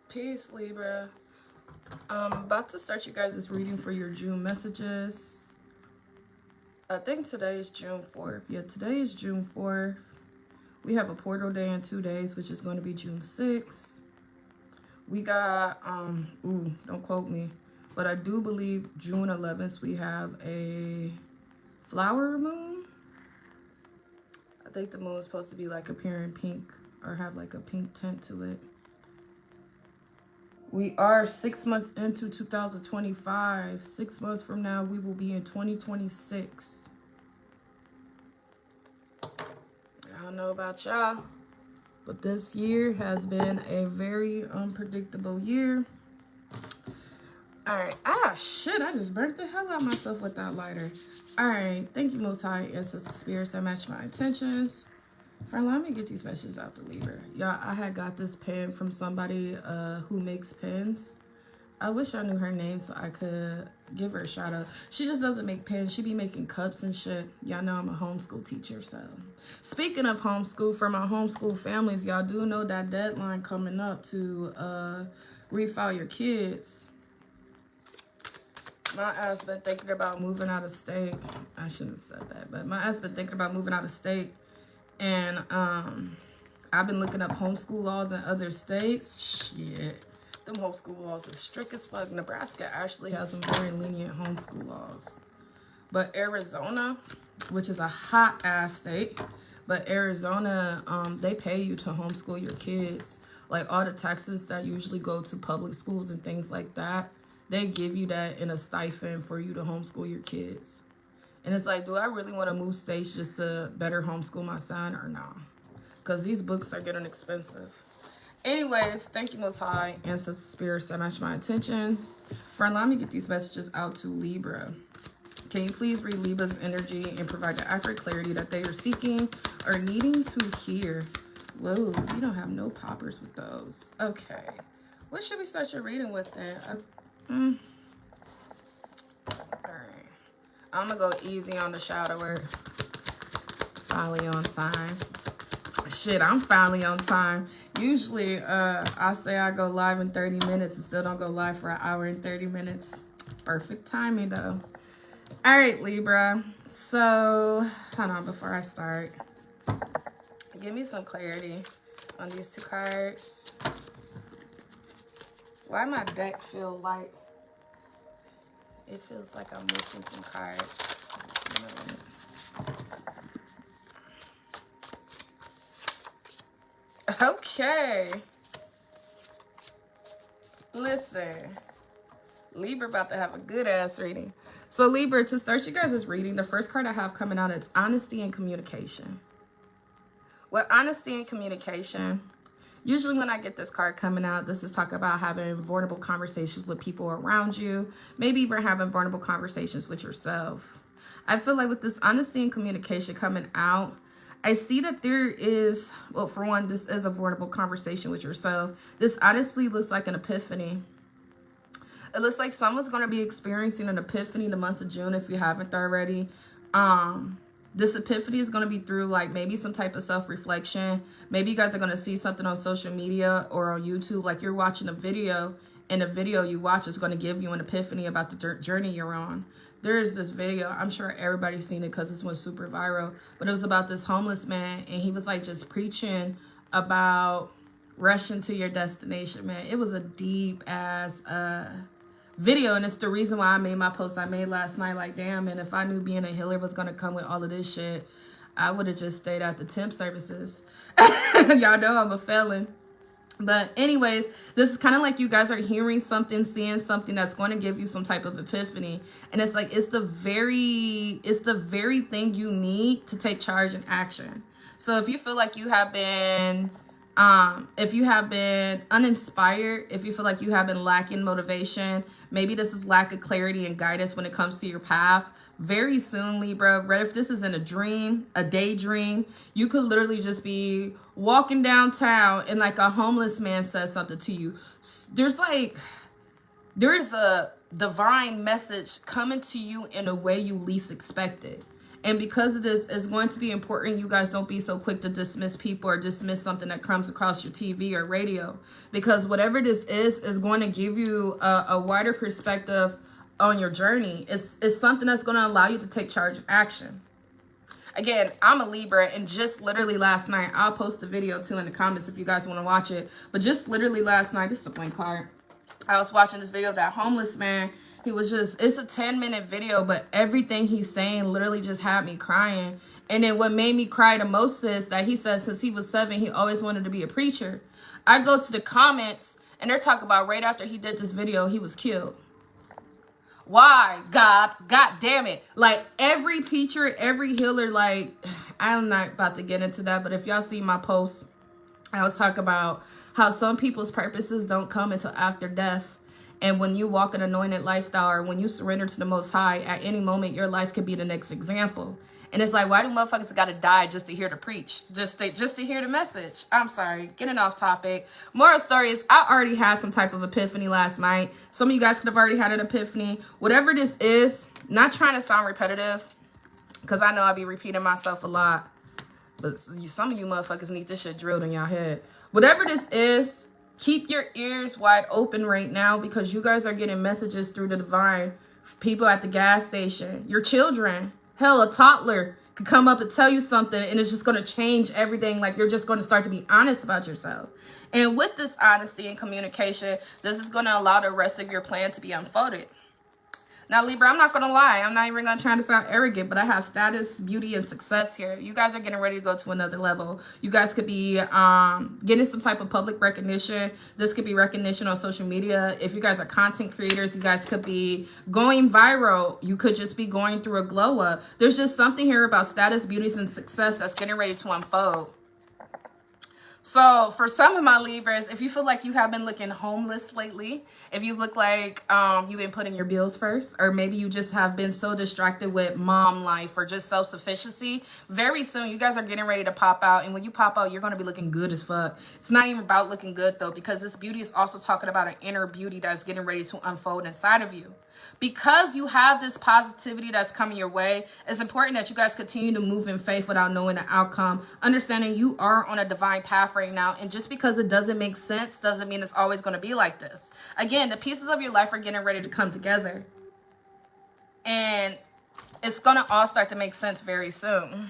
Peace, Libra. I'm about to start you guys' reading for your June messages. I think today is June 4th. Yeah, today is June 4th. We have a portal day in 2 days, which is going to be June 6th. We got, don't quote me, but I do believe June 11th we have a flower moon. I think the moon is supposed to be like appearing pink or have like a pink tint to it. We are 6 months into 2025. 6 months from now, we will be in 2026. I don't know about y'all, but this year has been a very unpredictable year. All right. Shit. I just burnt the hell out of myself with that lighter. All right. Thank you, Most High Ancestor Spirits that match my intentions. Friend, let me get these messages out to Libra. Y'all, I had got this pen from somebody who makes pens. I wish I knew her name so I could give her a shout out. She just doesn't make pens. She be making cups and shit. Y'all know I'm a homeschool teacher, so. Speaking of homeschool, for my homeschool families, y'all do know that deadline coming up to refile your kids. My ass been thinking about moving out of state. I shouldn't have said that, but my ass been thinking about moving out of state. And I've been looking up homeschool laws in other states. Shit. Them homeschool laws is strict as fuck. Nebraska actually has some very lenient homeschool laws. But Arizona, which is a hot ass state, but Arizona, they pay you to homeschool your kids. Like all the taxes that usually go to public schools and things like that, they give you that in a stipend for you to homeschool your kids. And it's like, do I really want to move states just to better homeschool my son or no? Because these books are getting expensive. Anyways, thank you, Most High Ancestor Spirits that match my intention. Friend, let me get these messages out to Libra. Can you please read Libra's energy and provide the accurate clarity that they are seeking or needing to hear? Whoa, you don't have no poppers with those. Okay. What should we start your reading with then? Alright. I'm going to go easy on the shadow word. Finally on time. Shit, I'm finally on time. Usually, I say I go live in 30 minutes and still don't go live for an hour and 30 minutes. Perfect timing, though. All right, Libra. So, hold on before I start. Give me some clarity on these two cards. Why my deck feel light? It feels like I'm missing some cards. Okay. Listen. Libra about to have a good ass reading. So Libra, to start you guys' reading, the first card I have coming out is honesty and communication. With honesty and communication, usually when I get this card coming out, this is talk about having vulnerable conversations with people around you. Maybe even having vulnerable conversations with yourself. I feel like with this honesty and communication coming out, I see that there is, well, for one, this is a vulnerable conversation with yourself. This honestly looks like an epiphany. It looks like someone's going to be experiencing an epiphany the month of June if you haven't already. This epiphany is going to be through like maybe some type of self-reflection. Maybe you guys are going to see something on social media or on YouTube. Like you're watching a video and the video you watch is going to give you an epiphany about the journey you're on. There's this video, I'm sure everybody's seen it because this went super viral, but it was about this homeless man and he was like just preaching about rushing to your destination, man. It was a deep ass video, and it's the reason why I made my post I made last night. Like, damn, man, if I knew being a healer was going to come with all of this shit, I would have just stayed at the temp services. Y'all know I'm a felon. But anyways, this is kind of like you guys are hearing something, seeing something that's going to give you some type of epiphany. And it's like, it's the very thing you need to take charge and action. So if you feel like you have been, if you have been uninspired, if you feel like you have been lacking motivation, maybe this is lack of clarity and guidance when it comes to your path. Very soon, Libra, right? If this is in a dream, a daydream, you could literally just be walking downtown and like a homeless man says something to you. There's a divine message coming to you in a way you least expected. And because of this, it's going to be important you guys don't be so quick to dismiss people or dismiss something that comes across your TV or radio. Because whatever this is going to give you a wider perspective on your journey. It's something that's going to allow you to take charge of action. Again, I'm a Libra, and just literally last night, I'll post a video too in the comments if you guys want to watch it. But just literally last night, this is a blank card. I was watching this video of that homeless man. He was just, it's a 10-minute video, but everything he's saying literally just had me crying. And then what made me cry the most is that he says since he was 7, he always wanted to be a preacher. I go to the comments, and they're talking about right after he did this video, he was killed. Why? God damn it. Like, every preacher, every healer, like, I'm not about to get into that, but if y'all see my post, I was talking about how some people's purposes don't come until after death. And when you walk an anointed lifestyle, or when you surrender to the Most High, at any moment, your life could be the next example. And it's like, why do motherfuckers gotta die just to hear the preach? Just to hear the message? I'm sorry, getting off topic. Moral story is, I already had some type of epiphany last night. Some of you guys could have already had an epiphany. Whatever this is, not trying to sound repetitive, because I know I be repeating myself a lot. But some of you motherfuckers need this shit drilled in your head. Whatever this is, keep your ears wide open right now, because you guys are getting messages through the divine. People at the gas station, your children, hell, a toddler could come up and tell you something, and it's just going to change everything. Like, you're just going to start to be honest about yourself. And with this honesty and communication, this is going to allow the rest of your plan to be unfolded. Now, Libra, I'm not going to lie. I'm not even going to try to sound arrogant, but I have status, beauty, and success here. You guys are getting ready to go to another level. You guys could be getting some type of public recognition. This could be recognition on social media. If you guys are content creators, you guys could be going viral. You could just be going through a glow up. There's just something here about status, beauty, and success that's getting ready to unfold. So for some of my Libras, if you feel like you have been looking homeless lately, if you look like you've been putting your bills first, or maybe you just have been so distracted with mom life or just self-sufficiency, very soon you guys are getting ready to pop out. And when you pop out, you're going to be looking good as fuck. It's not even about looking good, though, because this beauty is also talking about an inner beauty that's getting ready to unfold inside of you. Because you have this positivity that's coming your way, it's important that you guys continue to move in faith without knowing the outcome, understanding you are on a divine path right now. And just because it doesn't make sense doesn't mean it's always going to be like this. Again, the pieces of your life are getting ready to come together. And it's going to all start to make sense very soon.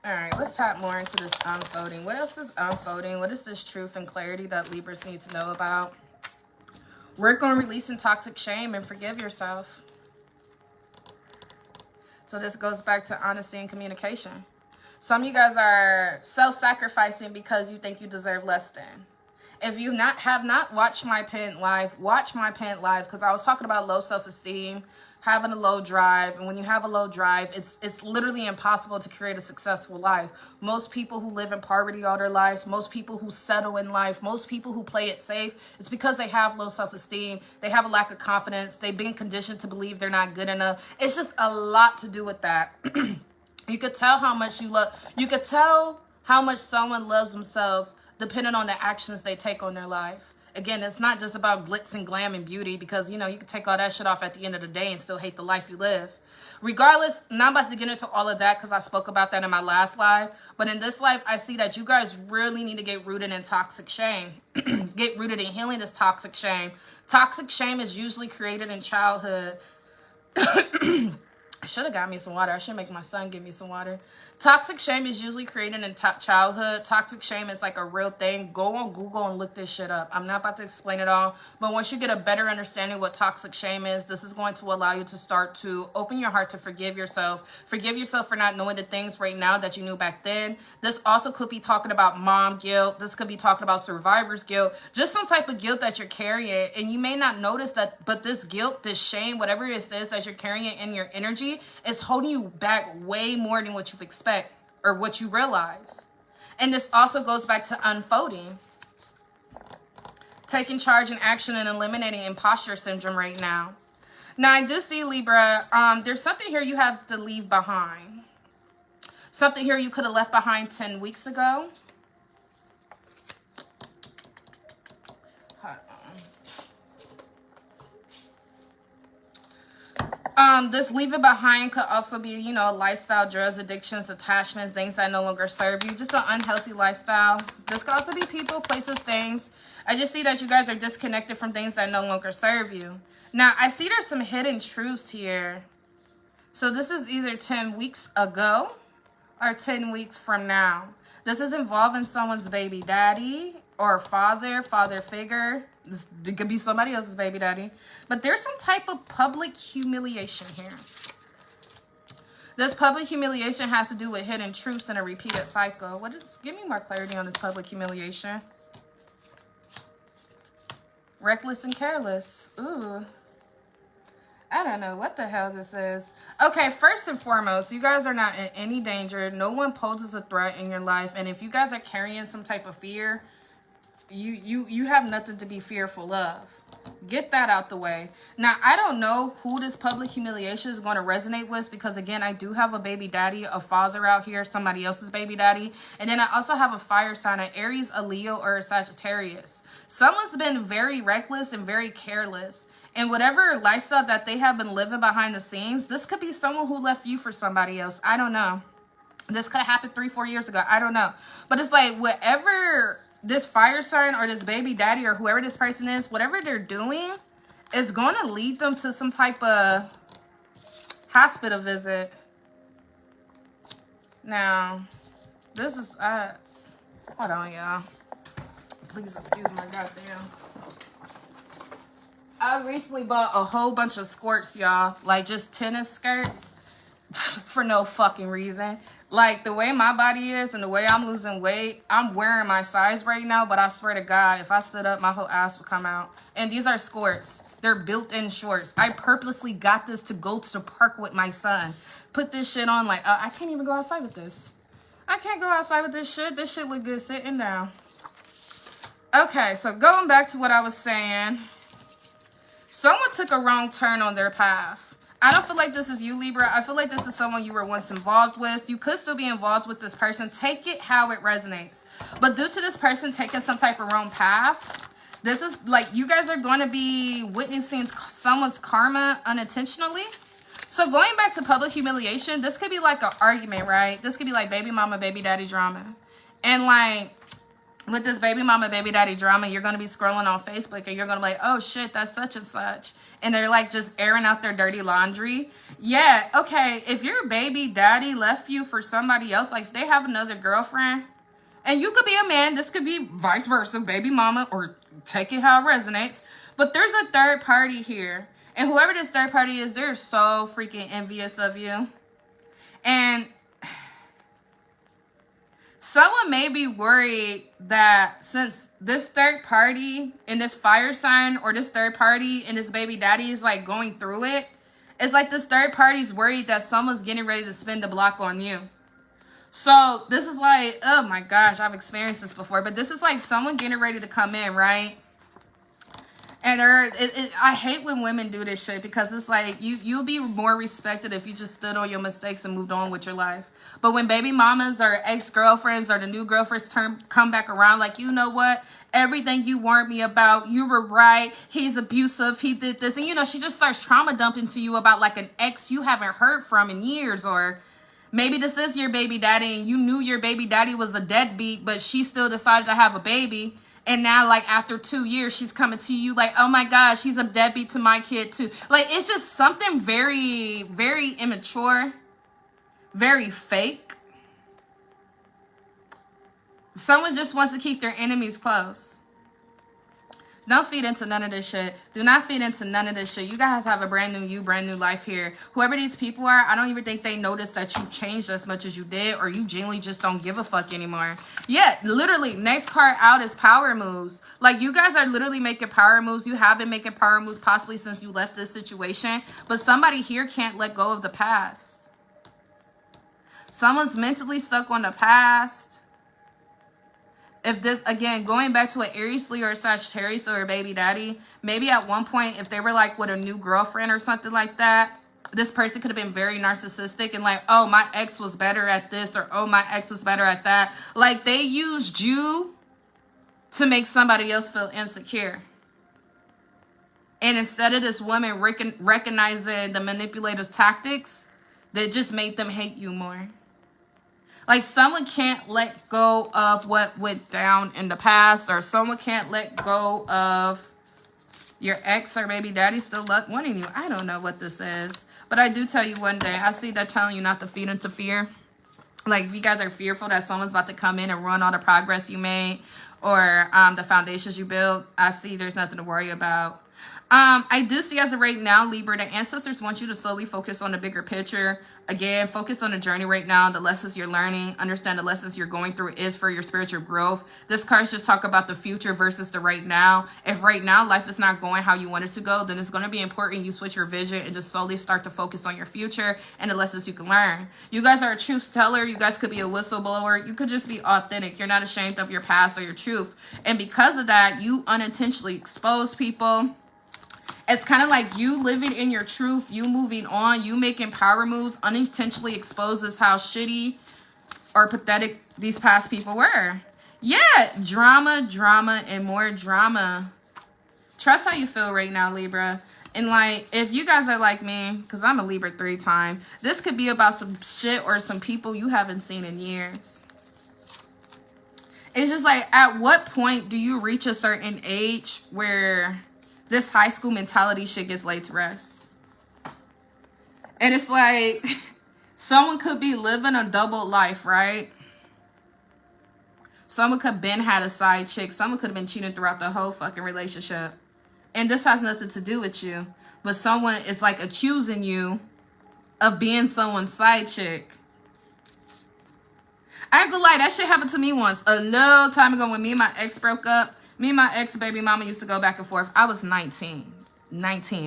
All right, let's tap more into this unfolding. What else is unfolding? What is this truth and clarity that Libras need to know about? Work on releasing toxic shame and forgive yourself. So this goes back to honesty and communication. Some of you guys are self-sacrificing because you think you deserve less than. If you have not watched my pant live, watch my pant live, because I was talking about low self-esteem, having a low drive. And when you have a low drive, it's literally impossible to create a successful life. Most people who live in poverty all their lives, most people who settle in life, most people who play it safe, it's because they have low self-esteem. They have a lack of confidence. They've been conditioned to believe they're not good enough. It's just a lot to do with that. You could tell how much you could tell how much someone loves themselves depending on the actions they take on their life. Again, it's not just about glitz and glam and beauty, because, you know, you can take all that shit off at the end of the day and still hate the life you live. Regardless, not about to get into all of that because I spoke about that in my last live. But in this life, I see that you guys really need to get rooted in toxic shame. Get rooted in healing this toxic shame. Toxic shame is usually created in childhood. I should have got me some water. I should make my son give me some water. Toxic shame is usually created in childhood. Toxic shame is like a real thing. Go on Google and look this shit up. I'm not about to explain it all. But once you get a better understanding of what toxic shame is, this is going to allow you to start to open your heart to forgive yourself. Forgive yourself for not knowing the things right now that you knew back then. This also could be talking about mom guilt. This could be talking about survivor's guilt. Just some type of guilt that you're carrying. And you may not notice that, but this guilt, this shame, whatever it is that you're carrying in your energy, is holding you back way more than what you expect or what you realize. And this also goes back to unfolding. Taking charge and action and eliminating imposter syndrome right now. Now, I do see, Libra, there's something here you have to leave behind. Something here you could have left behind 10 weeks ago. This leaving behind could also be, you know, lifestyle, drugs, addictions, attachments, things that no longer serve you. Just an unhealthy lifestyle. This could also be people, places, things. I just see that you guys are disconnected from things that no longer serve you. Now, I see there's some hidden truths here. So this is either 10 weeks ago or 10 weeks from now. This is involving someone's baby daddy or father figure. It could be somebody else's baby daddy. But there's some type of public humiliation here. This public humiliation has to do with hidden truths and a repeated cycle. Give me more clarity on this public humiliation. Reckless and careless. Ooh. I don't know what the hell this is. Okay, first and foremost, you guys are not in any danger. No one poses a threat in your life. And if you guys are carrying some type of fear, you have nothing to be fearful of. Get that out the way. Now, I don't know who this public humiliation is going to resonate with, because again, I do have a baby daddy, a father out here, somebody else's baby daddy. And then I also have a fire sign, an Aries, a Leo, or a Sagittarius. Someone's been very reckless and very careless. And whatever lifestyle that they have been living behind the scenes, this could be someone who left you for somebody else. I don't know. This could have happened 3-4 years ago. I don't know. But it's like whatever this fire sign or this baby daddy or whoever this person is, whatever they're doing is going to lead them to some type of hospital visit. Now, this is, hold on, y'all. Please excuse my goddamn. I recently bought a whole bunch of skirts, y'all. Like, just tennis skirts for no fucking reason. Like, the way my body is and the way I'm losing weight, I'm wearing my size right now, but I swear to God, if I stood up, my whole ass would come out. And these are skirts. They're built-in shorts. I purposely got this to go to the park with my son. Put this shit on like, I can't even go outside with this. I can't go outside with this shit. This shit look good sitting down. Okay, so going back to what I was saying. Someone took a wrong turn on their path. I don't feel like this is you, Libra. I feel like this is someone you were once involved with. You could still be involved with this person. Take it how it resonates. But due to this person taking some type of wrong path, this is like you guys are going to be witnessing someone's karma unintentionally. So going back to public humiliation, this could be like an argument, right? This could be like baby mama, baby daddy drama. And like, with this baby mama, baby daddy drama, you're going to be scrolling on Facebook and you're going to be like, oh shit, that's such and such. And they're like just airing out their dirty laundry. Yeah, okay, if your baby daddy left you for somebody else, like if they have another girlfriend, and you could be a man, this could be vice versa, baby mama, or take it how it resonates. But there's a third party here. And whoever this third party is, they're so freaking envious of you. And someone may be worried that since this third party and this fire sign or this third party and this baby daddy is like going through it, it's like this third party's worried that someone's getting ready to spin the block on you. So this is like, oh my gosh, I've experienced this before, but this is like someone getting ready to come in, right? And I hate when women do this shit because it's like you'll be more respected if you just stood on your mistakes and moved on with your life. But when baby mamas or ex-girlfriends or the new girlfriends come back around, like, you know what? Everything you warned me about, you were right. He's abusive. He did this. And, you know, she just starts trauma dumping to you about like an ex you haven't heard from in years. Or maybe this is your baby daddy and you knew your baby daddy was a deadbeat, but she still decided to have a baby. And now, like, after 2 years, she's coming to you like, oh, my gosh, he's a deadbeat to my kid, too. Like, it's just something very, very immature, very fake. Someone just wants to keep their enemies close. Don't feed into none of this shit. Do not feed into none of this shit. You guys have a brand new you, brand new life here. Whoever these people are, I don't even think they noticed that you changed as much as you did, or you genuinely just don't give a fuck anymore. Yeah, literally, next card out is power moves. Like, you guys are literally making power moves. You have been making power moves possibly since you left this situation, but somebody here can't let go of the past. Someone's mentally stuck on the past. If this, again, going back to an Aries, Leo, or Sagittarius, or a baby daddy, maybe at one point, if they were like with a new girlfriend or something like that, this person could have been very narcissistic and like, oh, my ex was better at this, or oh, my ex was better at that. Like, they used you to make somebody else feel insecure. And instead of this woman recognizing the manipulative tactics, that just made them hate you more. Like, someone can't let go of what went down in the past, or someone can't let go of your ex or baby daddy still wanting you. I don't know what this is. But I do tell you one day, I see that telling you not to feed into fear. Like, if you guys are fearful that someone's about to come in and ruin all the progress you made, or the foundations you built, I see there's nothing to worry about. I do see as of right now, Libra, the ancestors want you to slowly focus on the bigger picture. Again, focus on the journey right now, the lessons you're learning. Understand the lessons you're going through is for your spiritual growth. This card's just talk about the future versus the right now. If right now life is not going how you want it to go, then it's going to be important you switch your vision and just slowly start to focus on your future and the lessons you can learn. You guys are a truth teller. You guys could be a whistleblower. You could just be authentic. You're not ashamed of your past or your truth. And because of that, you unintentionally expose people. It's kind of like you living in your truth, you moving on, you making power moves unintentionally exposes how shitty or pathetic these past people were. Yeah, drama, and more drama. Trust how you feel right now, Libra. And like, if you guys are like me, because I'm a Libra 3 time, this could be about some shit or some people you haven't seen in years. It's just like, at what point do you reach a certain age where this high school mentality shit gets laid to rest? And it's like, someone could be living a double life, right? Someone could have been had a side chick. Someone could have been cheating throughout the whole fucking relationship. And this has nothing to do with you. But someone is like accusing you of being someone's side chick. I ain't gonna lie, that shit happened to me once. A long time ago when me and my ex broke up. Me and my ex-baby mama used to go back and forth. I was 19,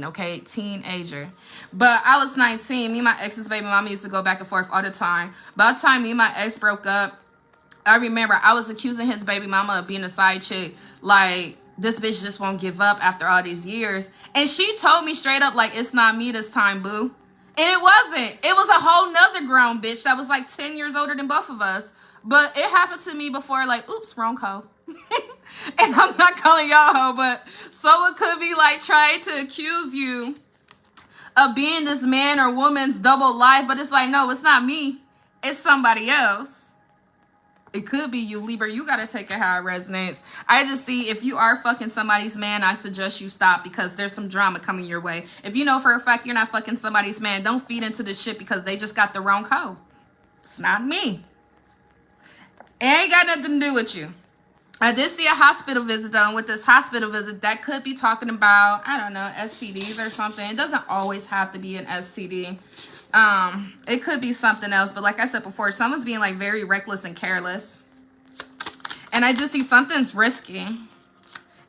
okay? Teenager. But I was 19. Me and my ex's baby mama used to go back and forth all the time. By the time me and my ex broke up, I remember I was accusing his baby mama of being a side chick. Like, this bitch just won't give up after all these years. And she told me straight up, like, it's not me this time, boo. And it wasn't. It was a whole nother grown bitch that was like 10 years older than both of us. But it happened to me before, like, oops, wrong hoe. And I'm not calling y'all hoe, but someone could be like trying to accuse you of being this man or woman's double life, but it's like, no, it's not me. It's somebody else. It could be you, Libra. You got to take it how it resonates. I just see if you are fucking somebody's man, I suggest you stop because there's some drama coming your way. If you know for a fact you're not fucking somebody's man, don't feed into this shit because they just got the wrong hoe. It's not me. It ain't got nothing to do with you. I did see a hospital visit done. With this hospital visit, that could be talking about, I don't know, STDs or something. It doesn't always have to be an STD. It could be something else. But like I said before, someone's being like very reckless and careless. And I just see something's risky.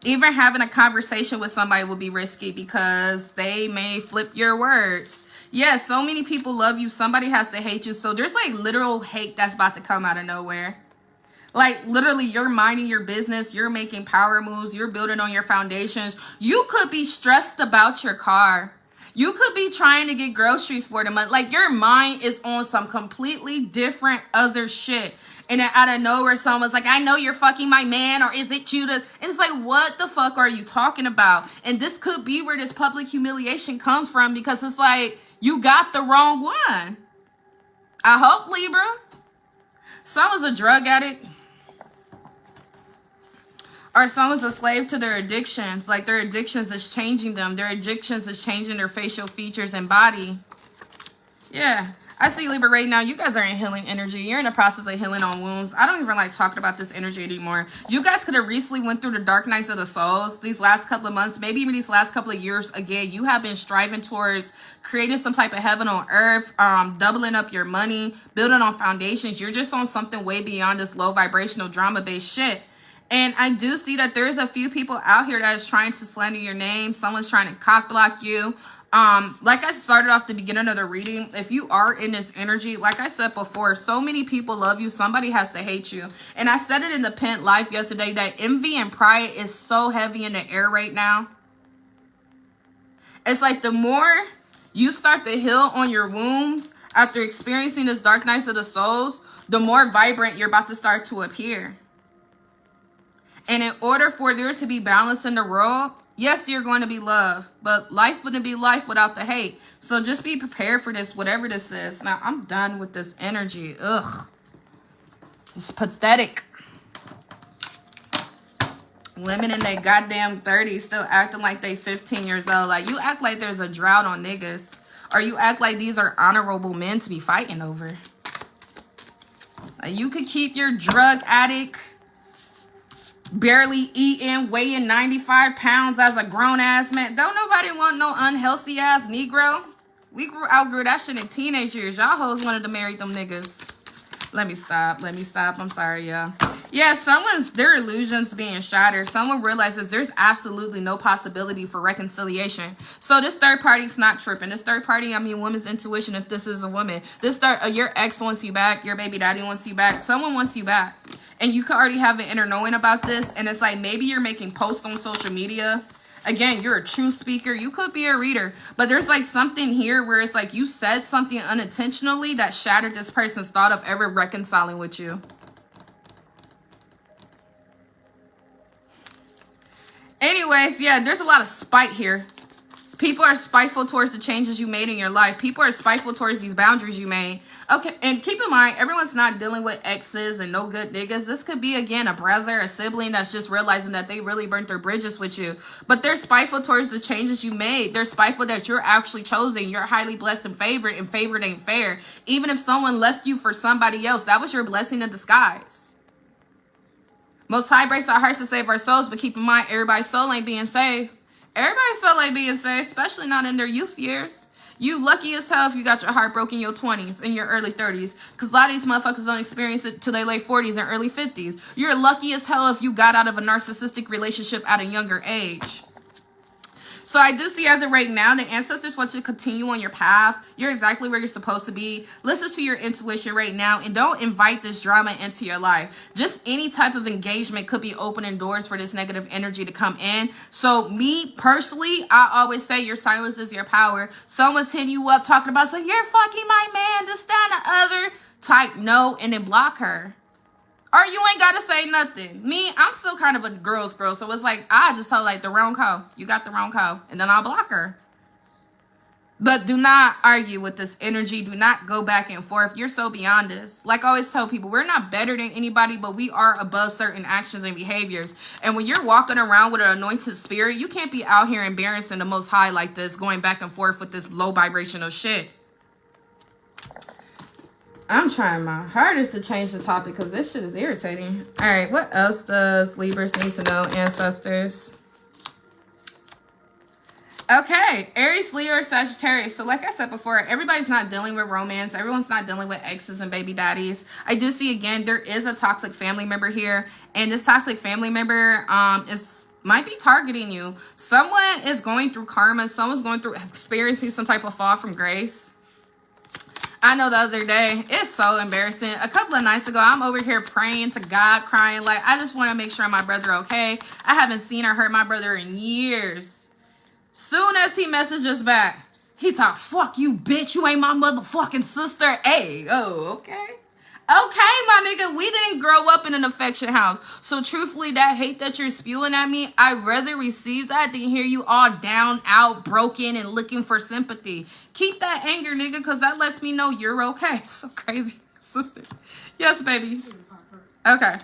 Even having a conversation with somebody will be risky because they may flip your words. Yeah, so many people love you. Somebody has to hate you. So there's like literal hate that's about to come out of nowhere. Like, literally, you're minding your business. You're making power moves. You're building on your foundations. You could be stressed about your car. You could be trying to get groceries for the month. Like, your mind is on some completely different other shit. And then out of nowhere, someone's like, I know you're fucking my man. Or is it you to... And it's like, what the fuck are you talking about? And this could be where this public humiliation comes from. Because it's like, you got the wrong one. I hope, Libra. Someone's a drug addict. Or someone's a slave to their addictions. Like their addictions is changing them. Their addictions is changing their facial features and body. Yeah. I see, Libra, right now, you guys are in healing energy. You're in the process of healing on wounds. I don't even like talking about this energy anymore. You guys could have recently went through the dark nights of the souls these last couple of months. Maybe even these last couple of years. Again, you have been striving towards creating some type of heaven on earth. Doubling up your money. Building on foundations. You're just on something way beyond this low vibrational drama-based shit. And I do see that there's a few people out here that is trying to slander your name. Someone's trying to cock block you. Like I started off the beginning of the reading, if you are in this energy, like I said before, so many people love you. Somebody has to hate you. And I said it in the Pent Life yesterday that envy and pride is so heavy in the air right now. It's like the more you start to heal on your wounds after experiencing this dark nights of the souls, the more vibrant you're about to start to appear. And in order for there to be balance in the world, Yes, you're going to be loved, but life wouldn't be life without the hate. So just be prepared for this, whatever this is. Now, I'm done with this energy. Ugh. It's pathetic. Women in their goddamn 30s still acting like they 15 years old. Like, you act like there's a drought on niggas. Or you act like these are honorable men to be fighting over. Like, you could keep your drug addict, barely eating, weighing 95 pounds as a grown-ass man. Don't nobody want no unhealthy-ass Negro. We outgrew that shit in teenage years. Y'all hoes wanted to marry them niggas. Let me stop. I'm sorry, y'all. Yeah, their illusions being shattered. Someone realizes there's absolutely no possibility for reconciliation. So this third party's not tripping. This third party, I mean, woman's intuition, if this is a woman. Your ex wants you back. Your baby daddy wants you back. Someone wants you back. And you could already have an inner knowing about this. And it's like, maybe you're making posts on social media. Again, you're a true speaker. You could be a reader. But there's like something here where it's like you said something unintentionally that shattered this person's thought of ever reconciling with you. Anyways, yeah, there's a lot of spite here. People are spiteful towards the changes you made in your life. People are spiteful towards these boundaries you made. Okay, and keep in mind, everyone's not dealing with exes and no good niggas. This could be, again, a brother, a sibling that's just realizing that they really burnt their bridges with you. But they're spiteful towards the changes you made. They're spiteful that you're actually chosen. You're highly blessed and favored ain't fair. Even if someone left you for somebody else, that was your blessing in disguise. Most High breaks our hearts to save our souls, but keep in mind, everybody's soul ain't being saved. Everybody's soul ain't being saved, especially not in their youth years. You lucky as hell if you got your heart broken in your 20s, in your early 30s. Because a lot of these motherfuckers don't experience it till their late 40s and early 50s. You're lucky as hell if you got out of a narcissistic relationship at a younger age. So I do see as of right now, the ancestors want you to continue on your path. You're exactly where you're supposed to be. Listen to your intuition right now and don't invite this drama into your life. Just any type of engagement could be opening doors for this negative energy to come in. So me personally, I always say your silence is your power. Someone's hitting you up talking about, saying, you're fucking my man, this, that, and the other. Type no and then block her. Or you ain't got to say nothing. Me, I'm still kind of a girl's girl. So it's like, I just tell like the wrong hoe. You got the wrong hoe. And then I'll block her. But do not argue with this energy. Do not go back and forth. You're so beyond this. Like I always tell people, we're not better than anybody, but we are above certain actions and behaviors. And when you're walking around with an anointed spirit, you can't be out here embarrassing the Most High like this, going back and forth with this low vibrational shit. I'm trying my hardest to change the topic because this shit is irritating. All right, what else does Libras need to know, ancestors? Okay, Aries, Leo, or Sagittarius. So like I said before, everybody's not dealing with romance. Everyone's not dealing with exes and baby daddies. I do see, again, there is a toxic family member here. And this toxic family member might be targeting you. Someone is going through karma. Someone's going through experiencing some type of fall from grace. I know the other day, it's so embarrassing. A couple of nights ago, I'm over here praying to God, crying. Like, I just want to make sure my brother okay. I haven't seen or heard my brother in years. Soon as he messages back, he talk, fuck you, bitch. You ain't my motherfucking sister. Hey, oh, okay. Okay, my nigga, we didn't grow up in an affection house. So truthfully, that hate that you're spewing at me, I'd rather receive that than hear you all down, out, broken, and looking for sympathy. Keep that anger, nigga, because that lets me know you're okay. So crazy, sister. Yes, baby. Okay.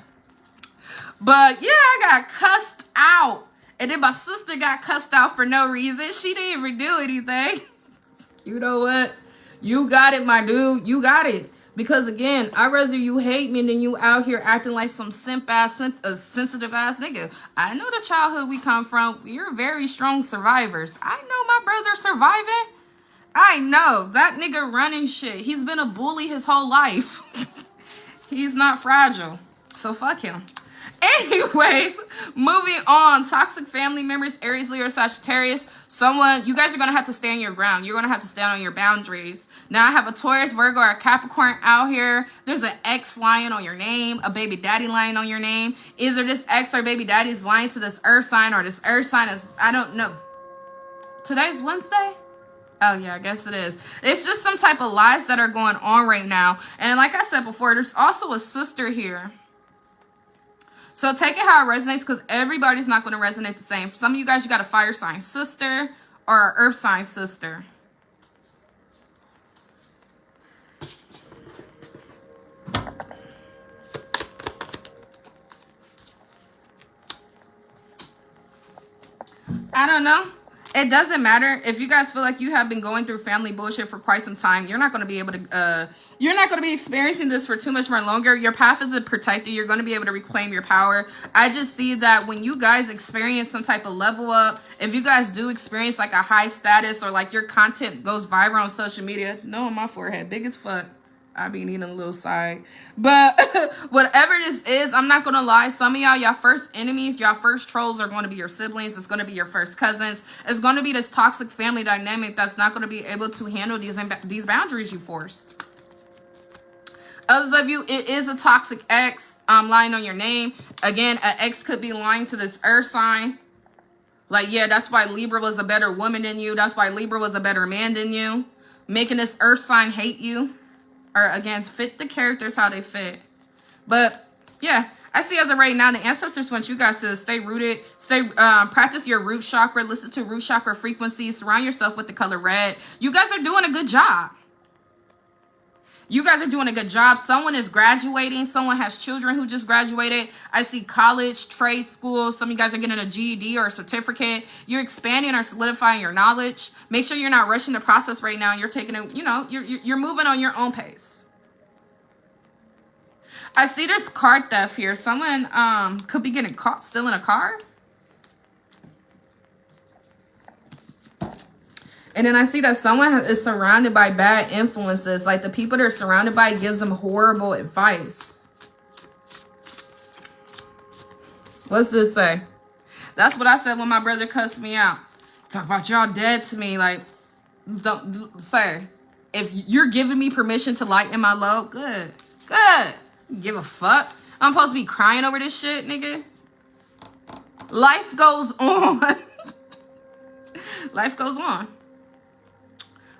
But yeah, I got cussed out. And then my sister got cussed out for no reason. She didn't even do anything. You know what? You got it, my dude. You got it. Because again, I'd rather you hate me than you out here acting like some simp-ass, sensitive-ass nigga. I know the childhood we come from. You're very strong survivors. I know my brother's surviving. I know. That nigga running shit. He's been a bully his whole life. He's not fragile. So fuck him. Anyways, moving on. Toxic family members, Aries, Leo, Sagittarius. You guys are going to have to stand your ground. You're going to have to stand on your boundaries. Now, I have a Taurus, Virgo, or a Capricorn out here. There's an ex lying on your name, a baby daddy lying on your name. Either this ex or baby daddy is lying to this earth sign, or this earth sign is, I don't know. Today's Wednesday? Oh, yeah, I guess it is. It's just some type of lies that are going on right now. And like I said before, there's also a sister here. So take it how it resonates, because everybody's not going to resonate the same. For some of you guys, you got a fire sign sister or an earth sign sister. I don't know. It doesn't matter. If you guys feel like you have been going through family bullshit for quite some time, you're not going to be able to, you're not going to be experiencing this for too much more longer. Your path is protected. You're going to be able to reclaim your power. I just see that when you guys experience some type of level up, if you guys do experience like a high status, or like your content goes viral on social media, no, on my forehead, big as fuck. I be needing a little side. But whatever this is, I'm not going to lie. Some of y'all first enemies, y'all first trolls are going to be your siblings. It's going to be your first cousins. It's going to be this toxic family dynamic that's not going to be able to handle these boundaries you forced. Others of you, it is a toxic ex lying on your name. Again, an ex could be lying to this earth sign. Like, yeah, that's why Libra was a better woman than you. That's why Libra was a better man than you. Making this earth sign hate you. Or again, fit the characters how they fit. But yeah, I see as of right now, the ancestors want you guys to stay rooted, practice your root chakra, listen to root chakra frequencies, surround yourself with the color red. You guys are doing a good job. You guys are doing a good job. Someone is graduating. Someone has children who just graduated. I see college, trade school. Some of you guys are getting a GED or a certificate. You're expanding or solidifying your knowledge. Make sure you're not rushing the process right now. You're taking it, you know, you're moving on your own pace. I see there's car theft here. Someone could be getting caught stealing a car. And then I see that someone is surrounded by bad influences. Like the people they're surrounded by gives them horrible advice. What's this say? That's what I said when my brother cussed me out. Talk about y'all dead to me. Like, don't say. If you're giving me permission to lighten my load, good. Good. Give a fuck. I'm supposed to be crying over this shit, nigga. Life goes on. Life goes on.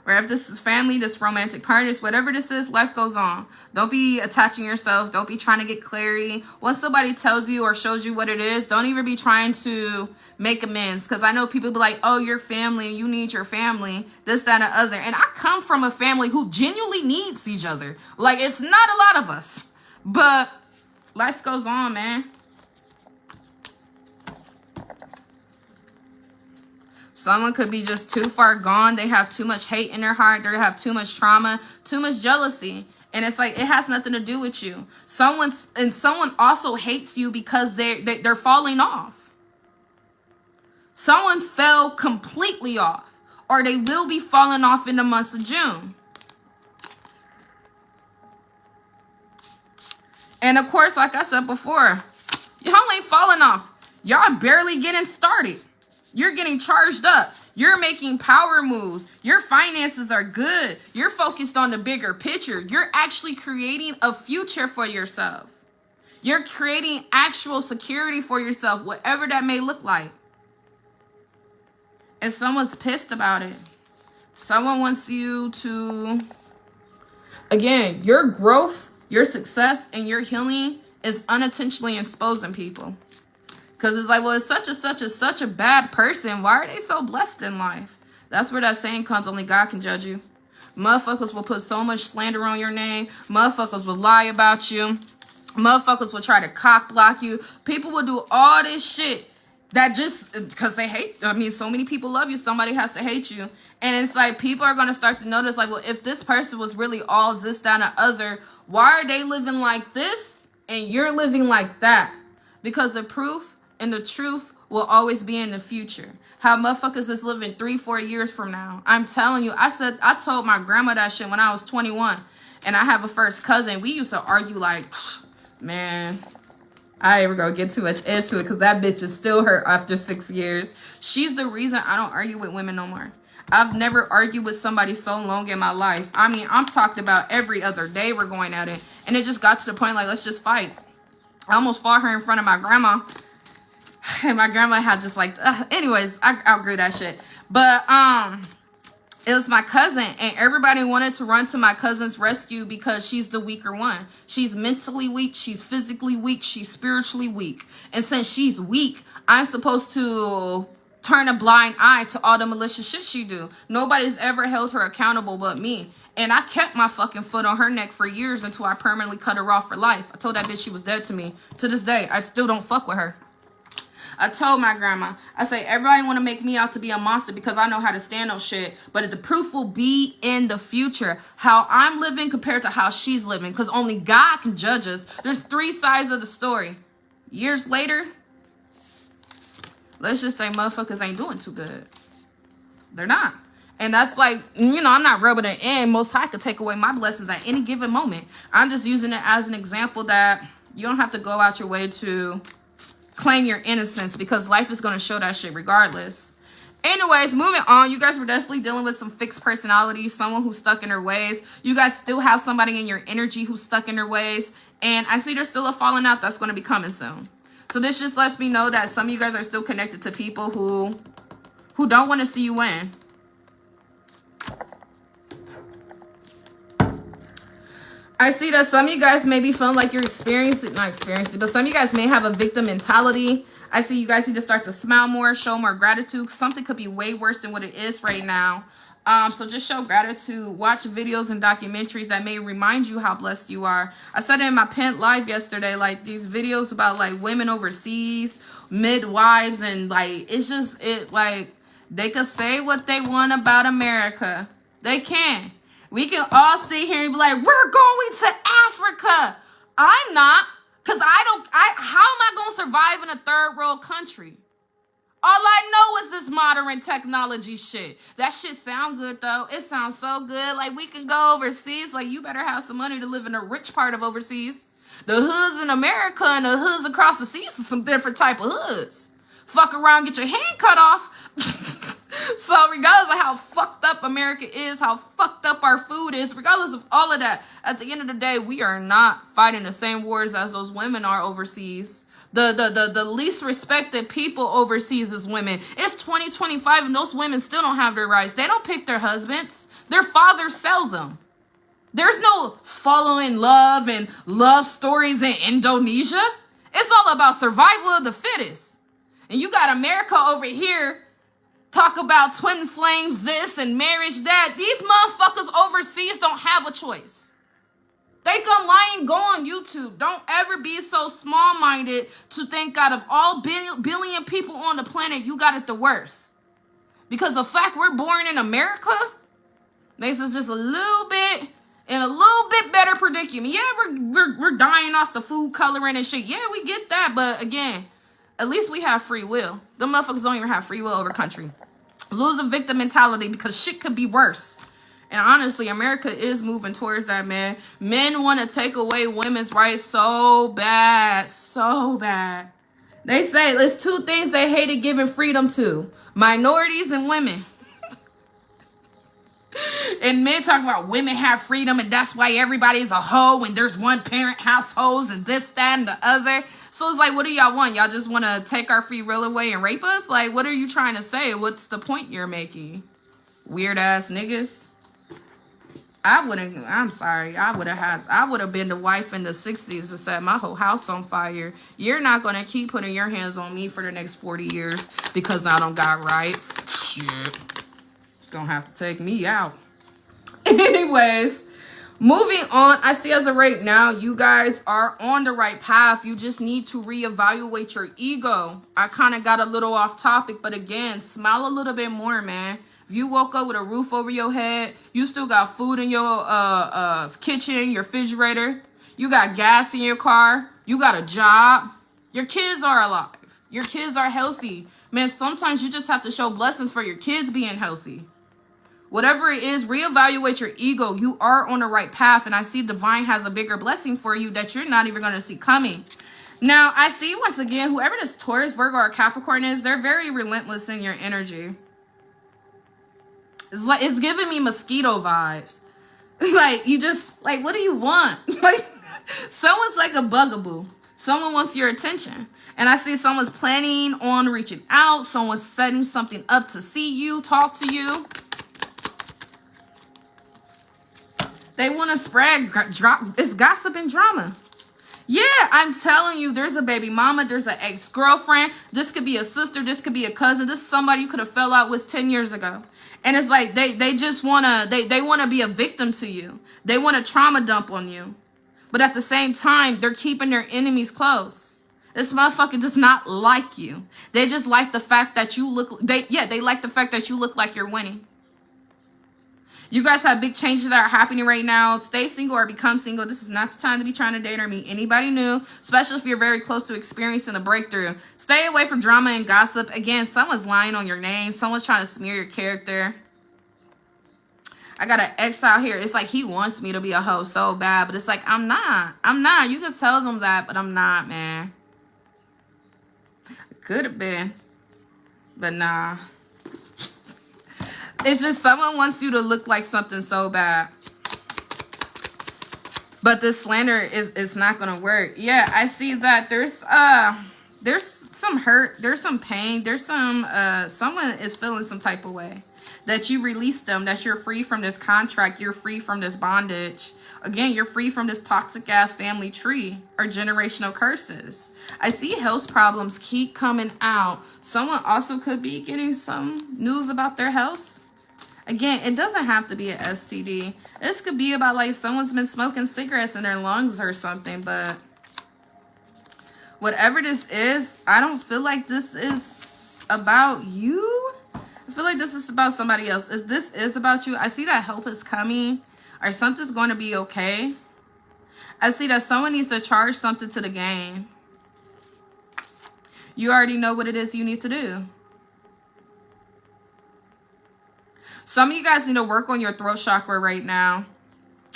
Or if this is family, this romantic partners, whatever this is, life goes on. Don't be attaching yourself. Don't be trying to get clarity. Once somebody tells you or shows you what it is, don't even be trying to make amends. Because I know people be like, oh, your family, you need your family, this, that, and the other. And I come from a family who genuinely needs each other. Like, it's not a lot of us. But life goes on, man. Someone could be just too far gone. They have too much hate in their heart. They have too much trauma, too much jealousy. And it's like, it has nothing to do with you. Someone also hates you because they're falling off. Someone fell completely off. Or they will be falling off in the month of June. And of course, like I said before, y'all ain't falling off. Y'all barely getting started. You're getting charged up. You're making power moves. Your finances are good. You're focused on the bigger picture. You're actually creating a future for yourself. You're creating actual security for yourself, whatever that may look like. And someone's pissed about it. Someone wants you to, again, your growth, your success, and your healing is unintentionally exposing people. Because it's like, well, it's such a bad person. Why are they so blessed in life? That's where that saying comes, only God can judge you. Motherfuckers will put so much slander on your name. Motherfuckers will lie about you. Motherfuckers will try to cock block you. People will do all this shit that just because they hate. I mean, so many people love you. Somebody has to hate you. And it's like people are going to start to notice, like, well, if this person was really all this, that, and the other, why are they living like this and you're living like that? Because the proof and the truth will always be in the future. How motherfuckers is living 3-4 years from now. I'm telling you, I told my grandma that shit when I was 21. And I have a first cousin. We used to argue like, man, I ain't ever gonna get too much into it because that bitch is still hurt after 6 years. She's the reason I don't argue with women no more. I've never argued with somebody so long in my life. I mean, I'm talking about every other day we're going at it. And it just got to the point like, let's just fight. I almost fought her in front of my grandma. And my grandma had just like, anyways, I outgrew that shit. But It was my cousin, and everybody wanted to run to my cousin's rescue because she's the weaker one. She's mentally weak, she's physically weak, she's spiritually weak. And since she's weak, I'm supposed to turn a blind eye to all the malicious shit she do. Nobody's ever held her accountable but me. And I kept my fucking foot on her neck for years until I permanently cut her off for life. I told that bitch she was dead to me. To this day, I still don't fuck with her. I told my grandma, I say, everybody want to make me out to be a monster because I know how to stand on shit. But the proof will be in the future. How I'm living compared to how she's living. Because only God can judge us. There's 3 sides of the story. Years later, let's just say motherfuckers ain't doing too good. They're not. And that's like, you know, I'm not rubbing it in. Most High could take away my blessings at any given moment. I'm just using it as an example that you don't have to go out your way to claim your innocence, because life is going to show that shit regardless. Anyways, moving on. You guys were definitely dealing with some fixed personalities, someone who's stuck in their ways. You guys still have somebody in your energy who's stuck in their ways, and I see there's still a falling out that's going to be coming soon. So this just lets me know that some of you guys are still connected to people who don't want to see you win. I see that some of you guys may be feeling like you're not experiencing, but some of you guys may have a victim mentality. I see you guys need to start to smile more, show more gratitude. Something could be way worse than what it is right now. So just show gratitude. Watch videos and documentaries that may remind you how blessed you are. I said it in my Pent Live yesterday, like these videos about like women overseas, midwives, and like, it's just, like, they could say what they want about America. They can. We can all sit here and be like, we're going to Africa. I'm not, because how am I going to survive in a third world country? All I know is this modern technology shit. That shit sound good, though. It sounds so good. Like, we can go overseas. Like, you better have some money to live in a rich part of overseas. The hoods in America and the hoods across the seas are some different type of hoods. Fuck around, get your hand cut off. So regardless of how fucked up America is, how fucked up our food is, regardless of all of that, at the end of the day, we are not fighting the same wars as those women are overseas. The least respected people overseas is women. It's 2025 and those women still don't have their rights. They don't pick their husbands. Their father sells them. There's no following love and love stories in Indonesia. It's all about survival of the fittest. And you got America over here talk about twin flames this and marriage that. These motherfuckers overseas don't have a choice. They can lie and go on YouTube. Don't ever be so small-minded to think out of all billion people on the planet, you got it the worst. Because the fact we're born in America makes us just a little bit in a little bit better predicament. Yeah, we're dying off the food coloring and shit. Yeah, we get that. But again, at least we have free will. Them motherfuckers don't even have free will over country. Lose a victim mentality because shit could be worse. And honestly, America is moving towards that, man. Men want to take away women's rights so bad. So bad. They say there's 2 things they hated giving freedom to. Minorities and women. And men talk about women have freedom and that's why everybody's a hoe and there's one parent households and this, that, and the other. So it's like, what do y'all want? Y'all just want to take our free will away and rape us? Like, what are you trying to say? What's the point you're making? Weird ass niggas. I'm sorry. I would have been the wife in the 60s to set my whole house on fire. You're not going to keep putting your hands on me for the next 40 years because I don't got rights. Shit. Gonna have to take me out. Anyways, moving on. I see as of right now, you guys are on the right path. You just need to reevaluate your ego. I kind of got a little off topic, but again, smile a little bit more, man. If you woke up with a roof over your head, you still got food in your kitchen, your refrigerator, you got gas in your car, you got a job, your kids are alive, your kids are healthy. Man, sometimes you just have to show blessings for your kids being healthy. Whatever it is, reevaluate your ego. You are on the right path, and I see divine has a bigger blessing for you that you're not even going to see coming. Now, I see once again, whoever this Taurus, Virgo, or Capricorn is, they're very relentless in your energy. It's giving me mosquito vibes. Like, you just, like, what do you want? Like, someone's like a bugaboo. Someone wants your attention. And I see someone's planning on reaching out. Someone's setting something up to see you, talk to you. They want to spread it's gossip and drama. Yeah, I'm telling you, there's a baby mama, there's an ex-girlfriend, this could be a sister, this could be a cousin, this is somebody you could have fell out with 10 years ago. And it's like they just wanna they wanna be a victim to you. They want to trauma dump on you. But at the same time, they're keeping their enemies close. This motherfucker does not like you. They just like the fact that you look they like the fact that you look like you're winning. You guys have big changes that are happening right now. Stay single or become single. This is not the time to be trying to date or meet anybody new, especially if you're very close to experiencing a breakthrough. Stay away from drama and gossip. Again, someone's lying on your name. Someone's trying to smear your character. I got an ex out here. It's like he wants me to be a hoe so bad, but it's like, I'm not. I'm not. You can tell them that, but I'm not, man. Could have been, but nah. It's just someone wants you to look like something so bad. But this slander is not going to work. Yeah, I see that there's some hurt, there's some pain, there's some someone is feeling some type of way. That you released them, that you're free from this contract, you're free from this bondage. Again, you're free from this toxic ass family tree or generational curses. I see health problems keep coming out. Someone also could be getting some news about their health. Again, it doesn't have to be an STD. This could be about like someone's been smoking cigarettes in their lungs or something. But whatever this is, I don't feel like this is about you. I feel like this is about somebody else. If this is about you, I see that help is coming or something's going to be okay. I see that someone needs to charge something to the game. You already know what it is you need to do. Some of you guys need to work on your throat chakra right now.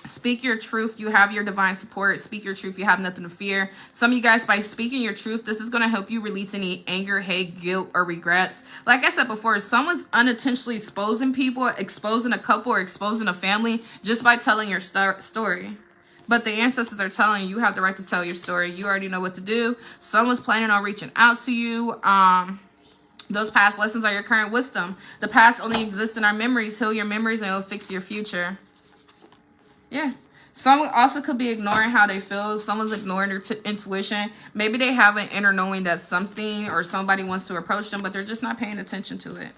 Speak your truth. You have your divine support. Speak your truth. You have nothing to fear. Some of you guys, by speaking your truth, this is going to help you release any anger, hate, guilt, or regrets. Like I said before, someone's unintentionally exposing people, exposing a couple, or exposing a family just by telling your story. But the ancestors are telling you, you have the right to tell your story. You already know what to do. Someone's planning on reaching out to you. Those past lessons are your current wisdom. The past only exists in our memories. Heal your memories and it'll fix your future. Yeah. Someone also could be ignoring how they feel. Someone's ignoring their intuition. Maybe they have an inner knowing that something or somebody wants to approach them, but they're just not paying attention to it.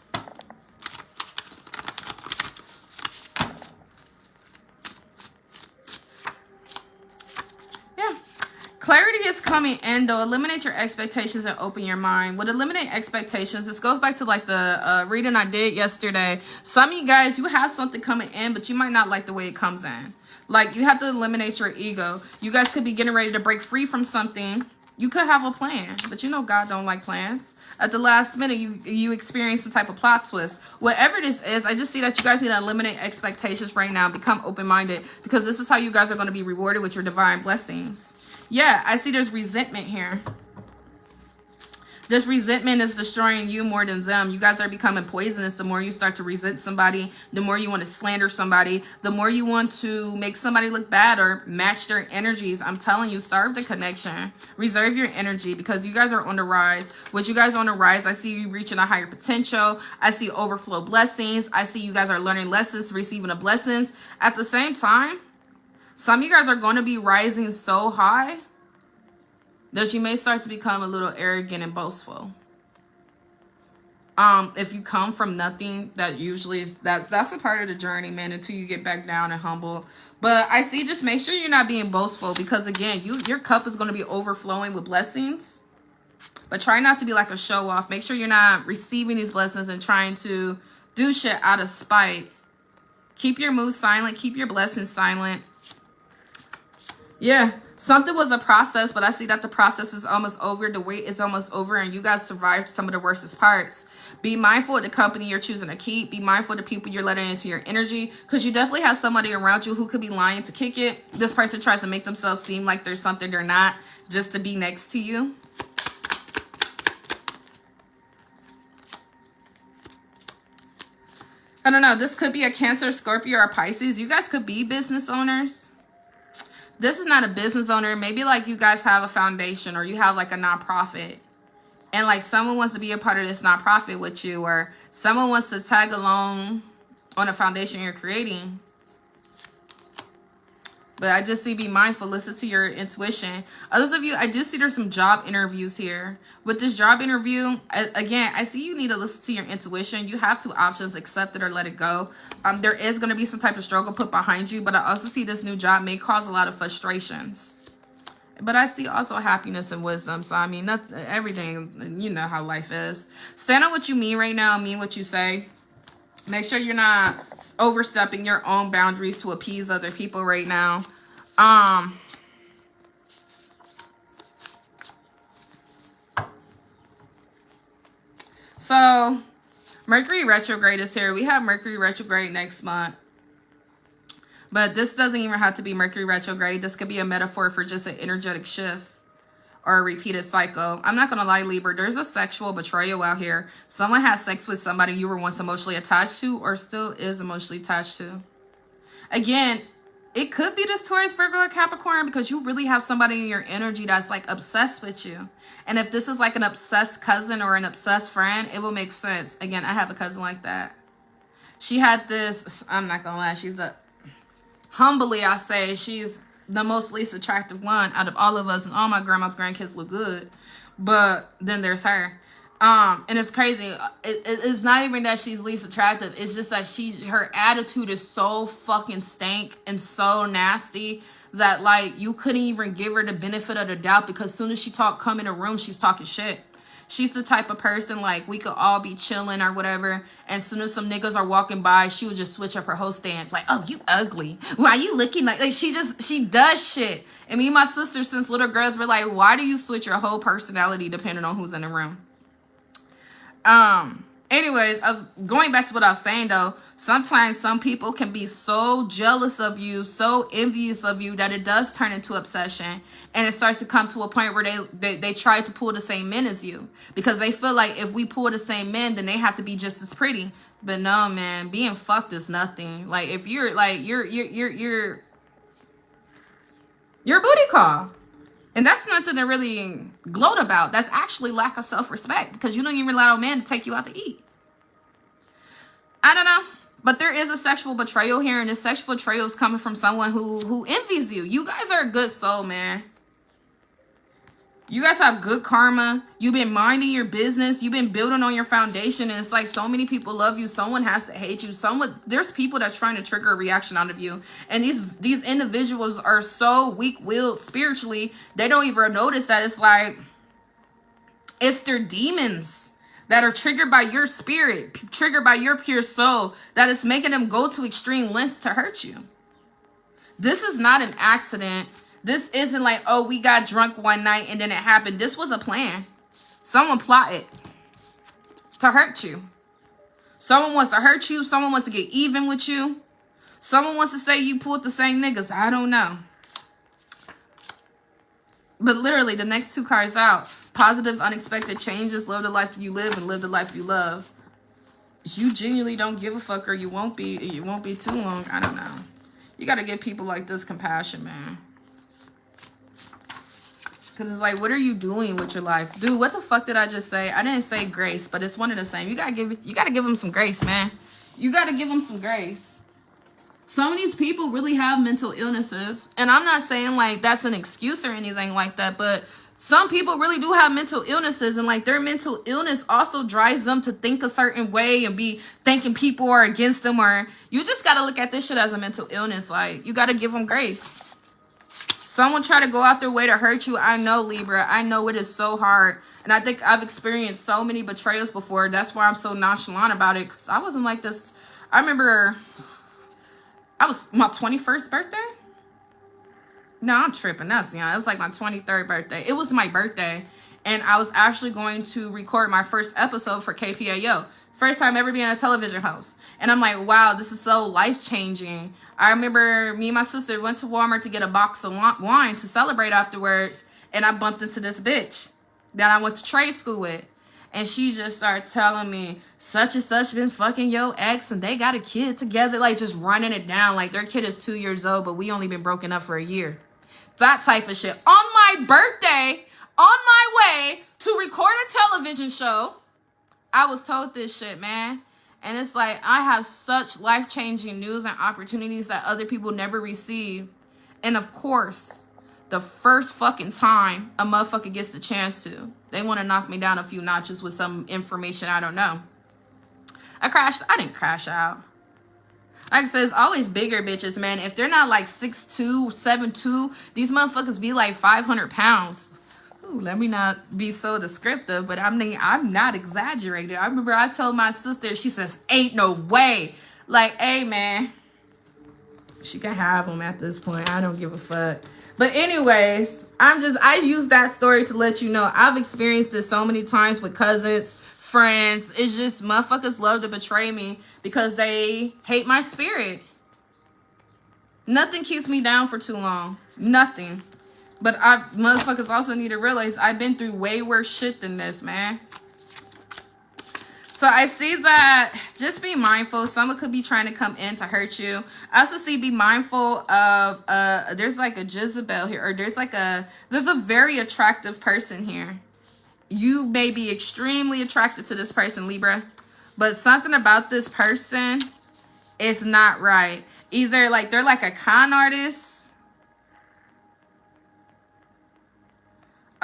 Clarity is coming in, though. Eliminate your expectations and open your mind. With eliminate expectations, this goes back to like the reading I did yesterday. Some of you guys, you have something coming in, but you might not like the way it comes in. Like, you have to eliminate your ego. You guys could be getting ready to break free from something. You could have a plan, but you know God don't like plans. At the last minute, you experience some type of plot twist. Whatever this is, I just see that you guys need to eliminate expectations right now. Become open-minded, because this is how you guys are going to be rewarded with your divine blessings. Yeah, I see there's resentment here. This resentment is destroying you more than them. You guys are becoming poisonous. The more you start to resent somebody, the more you want to slander somebody, the more you want to make somebody look bad or match their energies. I'm telling you, starve the connection. Reserve your energy, because you guys are on the rise. With you guys on the rise, I see you reaching a higher potential. I see overflow blessings. I see you guys are learning lessons, receiving the blessings. At the same time, some of you guys are going to be rising so high that you may start to become a little arrogant and boastful. If you come from nothing, that usually is that's a part of the journey, man, until you get back down and humble. But I see, just make sure you're not being boastful, because again, your cup is going to be overflowing with blessings. But try not to be like a show off. Make sure you're not receiving these blessings and trying to do shit out of spite. Keep your moves silent. Keep your blessings silent. Yeah, something was a process, but I see that the process is almost over. The wait is almost over, and you guys survived some of the worstest parts. Be mindful of the company you're choosing to keep. Be mindful of the people you're letting into your energy, because you definitely have somebody around you who could be lying to kick it. This person tries to make themselves seem like there's something they're not, just to be next to you. I don't know. This could be a Cancer, Scorpio, or Pisces. You guys could be business owners. This is not a business owner. Maybe like you guys have a foundation, or you have like a nonprofit, and like someone wants to be a part of this nonprofit with you, or someone wants to tag along on a foundation you're creating. But I just see be mindful, listen to your intuition. Others of you, I do see there's some job interviews here. With this job interview, again, I see you need to listen to your intuition. You have two options, accept it or let it go. There is going to be some type of struggle put behind you, but I also see this new job may cause a lot of frustrations. But I see also happiness and wisdom. So, I mean, everything, you know how life is. Stand on what you mean right now, mean what you say. Make sure you're not overstepping your own boundaries to appease other people right now. So, Mercury retrograde is here. We have Mercury retrograde next month. But this doesn't even have to be Mercury retrograde. This could be a metaphor for just an energetic shift or a repeated cycle. I'm not going to lie, Libra. There's a sexual betrayal out here. Someone has sex with somebody you were once emotionally attached to or still is emotionally attached to. Again, it could be this Taurus, Virgo, or Capricorn because you really have somebody in your energy that's like obsessed with you. And if this is like an obsessed cousin or an obsessed friend, it will make sense. Again, I have a cousin like that. She had this, I'm not going to lie, she's humbly I say, she's the most least attractive one out of all of us, and all my grandma's grandkids look good, but then there's her. And it's crazy. It's not even that she's least attractive. It's just that her attitude is so fucking stank and so nasty that like you couldn't even give her the benefit of the doubt, because as soon as she come in a room, she's talking shit. She's the type of person, like, we could all be chilling or whatever, and as soon as some niggas are walking by, she would just switch up her whole stance. Like, oh, you ugly. Why you looking like she does shit. And me and my sister, since little girls, were like, why do you switch your whole personality depending on who's in the room? Anyways, I was going back to what I was saying, though. Sometimes some people can be so jealous of you, so envious of you, that it does turn into obsession. And it starts to come to a point where they try to pull the same men as you. Because they feel like if we pull the same men, then they have to be just as pretty. But no, man, being fucked is nothing. Like, if you're, like, you're a booty call. And that's nothing to really gloat about. That's actually lack of self-respect, because you don't even allow a man to take you out to eat. I don't know. But there is a sexual betrayal here, and this sexual betrayal is coming from someone who envies you. You guys are a good soul, man. You guys have good karma. You've been minding your business. You've been building on your foundation. And it's like so many people love you. Someone has to hate you. There's people that's trying to trigger a reaction out of you. And these individuals are so weak-willed spiritually, they don't even notice that it's like, it's their demons that are triggered by your spirit, triggered by your pure soul, that is making them go to extreme lengths to hurt you. This is not an accident. This isn't like, oh, we got drunk one night and then it happened. This was a plan. Someone plotted to hurt you. Someone wants to hurt you. Someone wants to get even with you. Someone wants to say you pulled the same niggas. I don't know. But literally, the next two cards out. Positive, unexpected changes. Love the life you live and live the life you love. You genuinely don't give a fuck, or you won't be too long. I don't know. You got to give people like this compassion, man. Because it's like, what are you doing with your life? Dude, what the fuck did I just say? I didn't say grace, but it's one and the same. You gotta give them some grace, man. You gotta give them some grace. Some of these people really have mental illnesses. And I'm not saying like that's an excuse or anything like that, but some people really do have mental illnesses, and like their mental illness also drives them to think a certain way and be thinking people are against them. Or you just gotta look at this shit as a mental illness. Like, you gotta give them grace. Someone try to go out their way to hurt you. I know, Libra. I know it is so hard. And I think I've experienced so many betrayals before. That's why I'm so nonchalant about it. Because I wasn't like this. I remember I was my 21st birthday. No, I'm tripping. That's, it was like my 23rd birthday. It was my birthday. And I was actually going to record my first episode for KPAO. First time ever being a television host. And I'm like, wow, this is so life-changing. I remember me and my sister went to Walmart to get a box of wine to celebrate afterwards. And I bumped into this bitch that I went to trade school with. And she just started telling me, such and such been fucking your ex and they got a kid together. Like, just running it down. Like, their kid is 2 years old, but we only been broken up for a year. That type of shit. On my birthday, on my way to record a television show, I was told this shit, man. And it's like, I have such life-changing news and opportunities that other people never receive. And of course, the first fucking time a motherfucker gets the chance to, they want to knock me down a few notches with some information I don't know. I didn't crash out. Like I said, it's always bigger bitches, man. If they're not like 6'2", 7'2", these motherfuckers be like 500 pounds. Ooh, let me not be so descriptive, but I'm not exaggerating. I remember I told my sister, she says, ain't no way. Like, hey, man. She can have them at this point. I don't give a fuck. But anyways, I use that story to let you know I've experienced this so many times with cousins, friends. It's just motherfuckers love to betray me because they hate my spirit. Nothing keeps me down for too long. Nothing. But motherfuckers also need to realize I've been through way worse shit than this, man. So I see that just be mindful. Someone could be trying to come in to hurt you. I also see be mindful of, there's like a Jezebel here. Or there's a very attractive person here. You may be extremely attracted to this person, Libra. But something about this person is not right. Either like they're like a con artist.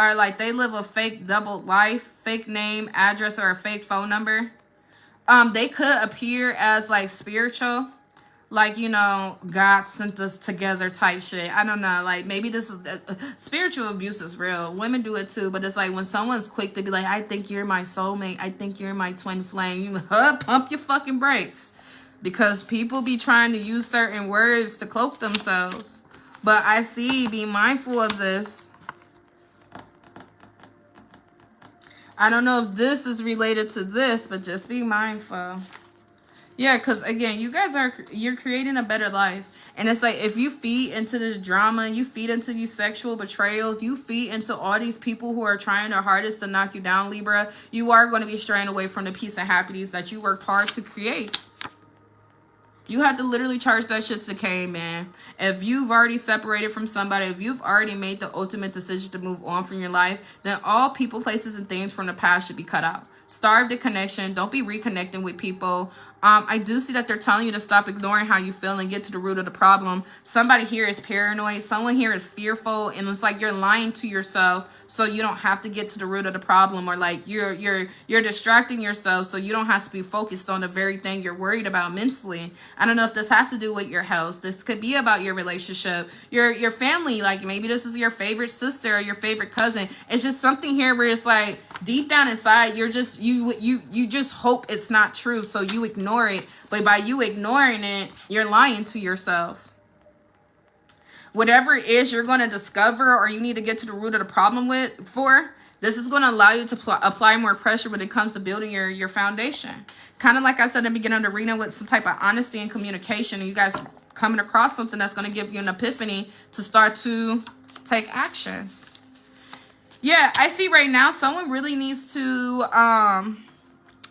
Or like they live a fake double life, fake name, address, or a fake phone number. They could appear as like spiritual. Like, you know, God sent us together type shit. I don't know. Like maybe this is spiritual abuse is real. Women do it too. But it's like when someone's quick to be like, I think you're my soulmate. I think you're my twin flame. You pump your fucking brakes. Because people be trying to use certain words to cloak themselves. But I see, be mindful of this. I don't know if this is related to this, but just be mindful. Yeah, because again, you guys you're creating a better life. And it's like, if you feed into this drama, you feed into these sexual betrayals, you feed into all these people who are trying their hardest to knock you down, Libra, you are going to be straying away from the peace and happiness that you worked hard to create. You have to literally charge that shit to K, man. If you've already separated from somebody, if you've already made the ultimate decision to move on from your life, then all people, places, and things from the past should be cut out. Starve the connection. Don't be reconnecting with people. I do see that they're telling you to stop ignoring how you feel and get to the root of the problem. Somebody here is paranoid. Someone here is fearful. And it's like you're lying to yourself so you don't have to get to the root of the problem. Or like you're distracting yourself so you don't have to be focused on the very thing you're worried about mentally. I don't know if this has to do with your health. This could be about your relationship, your family. Like maybe this is your favorite sister or your favorite cousin. It's just something here where it's like deep down inside, you're just, you just hope it's not true. So you ignore it, but by you ignoring it, you're lying to yourself. Whatever it is you're going to discover or you need to get to the root of the problem this is going to allow you to apply more pressure when it comes to building your foundation. Kind of like I said in the beginning of the reading, with some type of honesty and communication, and you guys coming across something that's going to give you an epiphany to start to take actions. Yeah, I see right now someone really needs to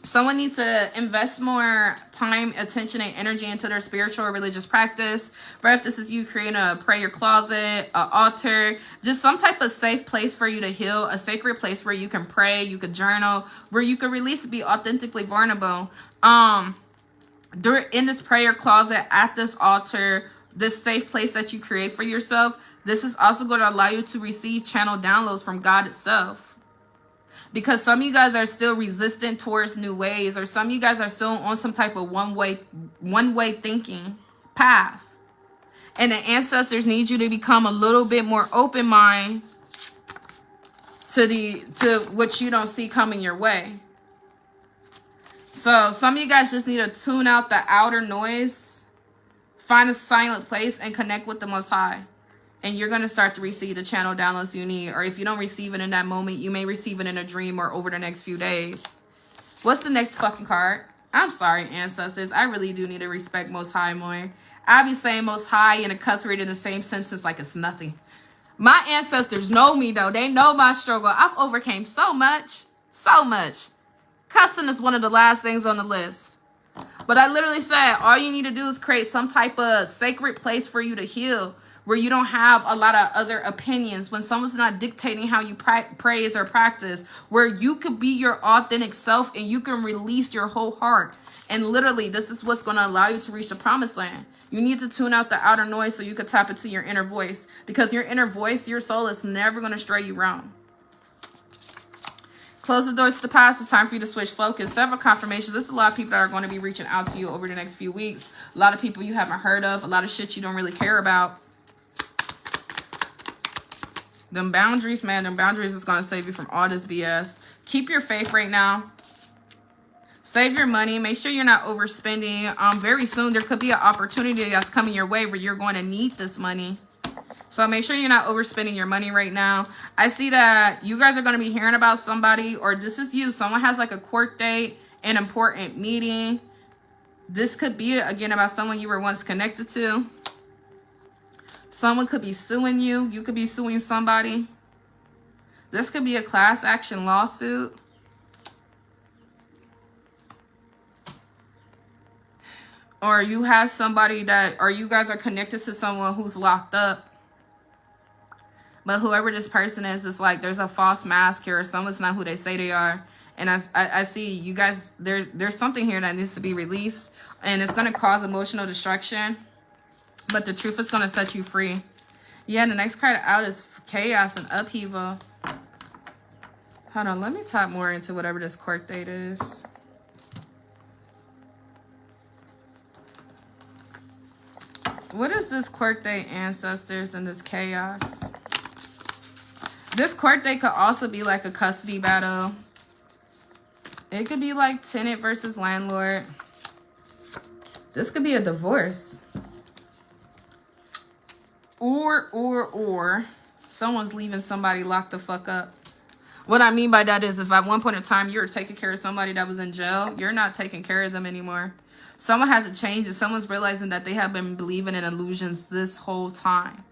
someone needs to invest more time, attention, and energy into their spiritual or religious practice. But if this is you creating a prayer closet, an altar, just some type of safe place for you to heal, a sacred place where you can pray, you could journal, where you could release, be authentically vulnerable. In this prayer closet, at this altar, this safe place that you create for yourself, this is also going to allow you to receive channel downloads from God itself. Because some of you guys are still resistant towards new ways, or some of you guys are still on some type of one-way thinking path. And the ancestors need you to become a little bit more open-minded to what you don't see coming your way. So some of you guys just need to tune out the outer noise, find a silent place, and connect with the Most High. And you're going to start to receive the channel downloads you need. Or if you don't receive it in that moment, you may receive it in a dream or over the next few days. What's the next fucking card? I'm sorry, ancestors. I really do need to respect Most High more. I be saying Most High and a cuss word in the same sentence like it's nothing. My ancestors know me, though. They know my struggle. I've overcame so much. So much. Cussing is one of the last things on the list. But I literally said all you need to do is create some type of sacred place for you to heal, where you don't have a lot of other opinions, when someone's not dictating how you praise or practice, where you could be your authentic self and you can release your whole heart. And literally, this is what's going to allow you to reach the promised land. You need to tune out the outer noise so you can tap into your inner voice. Because your inner voice, your soul, is never going to stray you wrong. Close the door to the past. It's time for you to switch focus. Several confirmations. There's a lot of people that are going to be reaching out to you over the next few weeks. A lot of people you haven't heard of. A lot of shit you don't really care about. Them boundaries, man. Them boundaries is going to save you from all this BS. Keep your faith right now. Save your money. Make sure you're not overspending. Very soon, there could be an opportunity that's coming your way where you're going to need this money. So make sure you're not overspending your money right now. I see that you guys are going to be hearing about somebody, or this is you. Someone has like a court date, an important meeting. This could be, again, about someone you were once connected to. Someone could be suing you. You could be suing somebody. This could be a class action lawsuit. Or you have somebody that, or you guys are connected to someone who's locked up. But whoever this person is like, there's a false mask here, or someone's not who they say they are. And I see you guys, there's something here that needs to be released. And it's going to cause emotional destruction. But the truth is going to set you free. Yeah, the next card out is chaos and upheaval. Hold on, let me tap more into whatever this court date is. What is this court date, ancestors, and this chaos? This court date could also be like a custody battle. It could be like tenant versus landlord. This could be a divorce. Or someone's leaving somebody locked the fuck up. What I mean by that is if at one point in time you were taking care of somebody that was in jail, you're not taking care of them anymore. Someone has to change, and someone's realizing that they have been believing in illusions this whole time.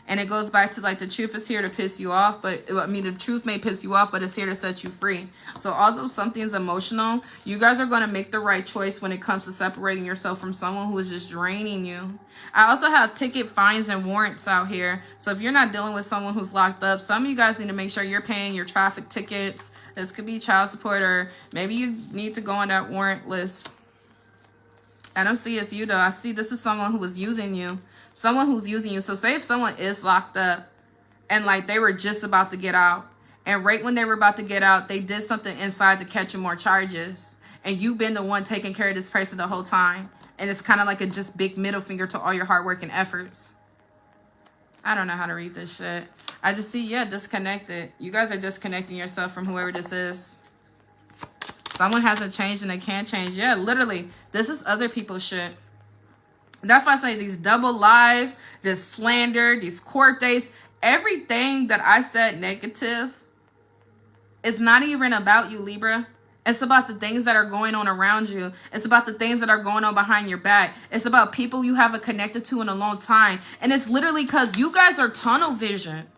And it goes back to like the truth is here to piss you off, but I mean the truth may piss you off, but it's here to set you free. So although something's emotional, you guys are going to make the right choice when it comes to separating yourself from someone who is just draining you. I also have ticket fines and warrants out here. So if you're not dealing with someone who's locked up, some of you guys need to make sure you're paying your traffic tickets. This could be child support, or maybe you need to go on that warrant list. I don't see it's you though. I see this is someone who was using you. Someone who's using you. So say if someone is locked up and like they were just about to get out, and right when they were about to get out, they did something inside to catch more charges, and you've been the one taking care of this person the whole time, and it's kind of like a just big middle finger to all your hard work and efforts. I don't know how to read this shit. I just see, yeah, disconnected. You guys are disconnecting yourself from whoever this is. Someone hasn't changed and they can't change. Yeah, literally, this is other people's shit. That's why I say these double lives, this slander, these court dates, everything that I said negative, it's not even about you, Libra. It's about the things that are going on around you. It's about the things that are going on behind your back. It's about people you haven't connected to in a long time. And it's literally because you guys are tunnel vision.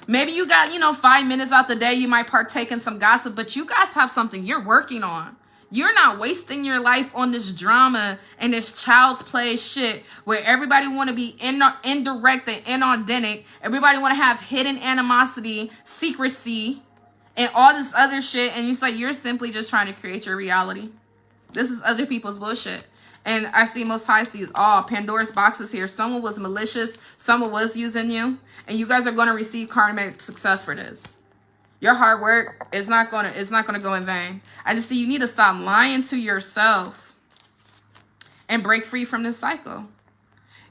Maybe you got, 5 minutes out the day, you might partake in some gossip, but you guys have something you're working on. You're not wasting your life on this drama and this child's play shit where everybody want to be indirect and inauthentic. Everybody want to have hidden animosity, secrecy, and all this other shit. And it's like you're simply just trying to create your reality. This is other people's bullshit. And I see Most High sees all Pandora's boxes here. Someone was malicious. Someone was using you. And you guys are going to receive karmic success for this. Your hard work is not gonna go in vain. I just see you need to stop lying to yourself and break free from this cycle.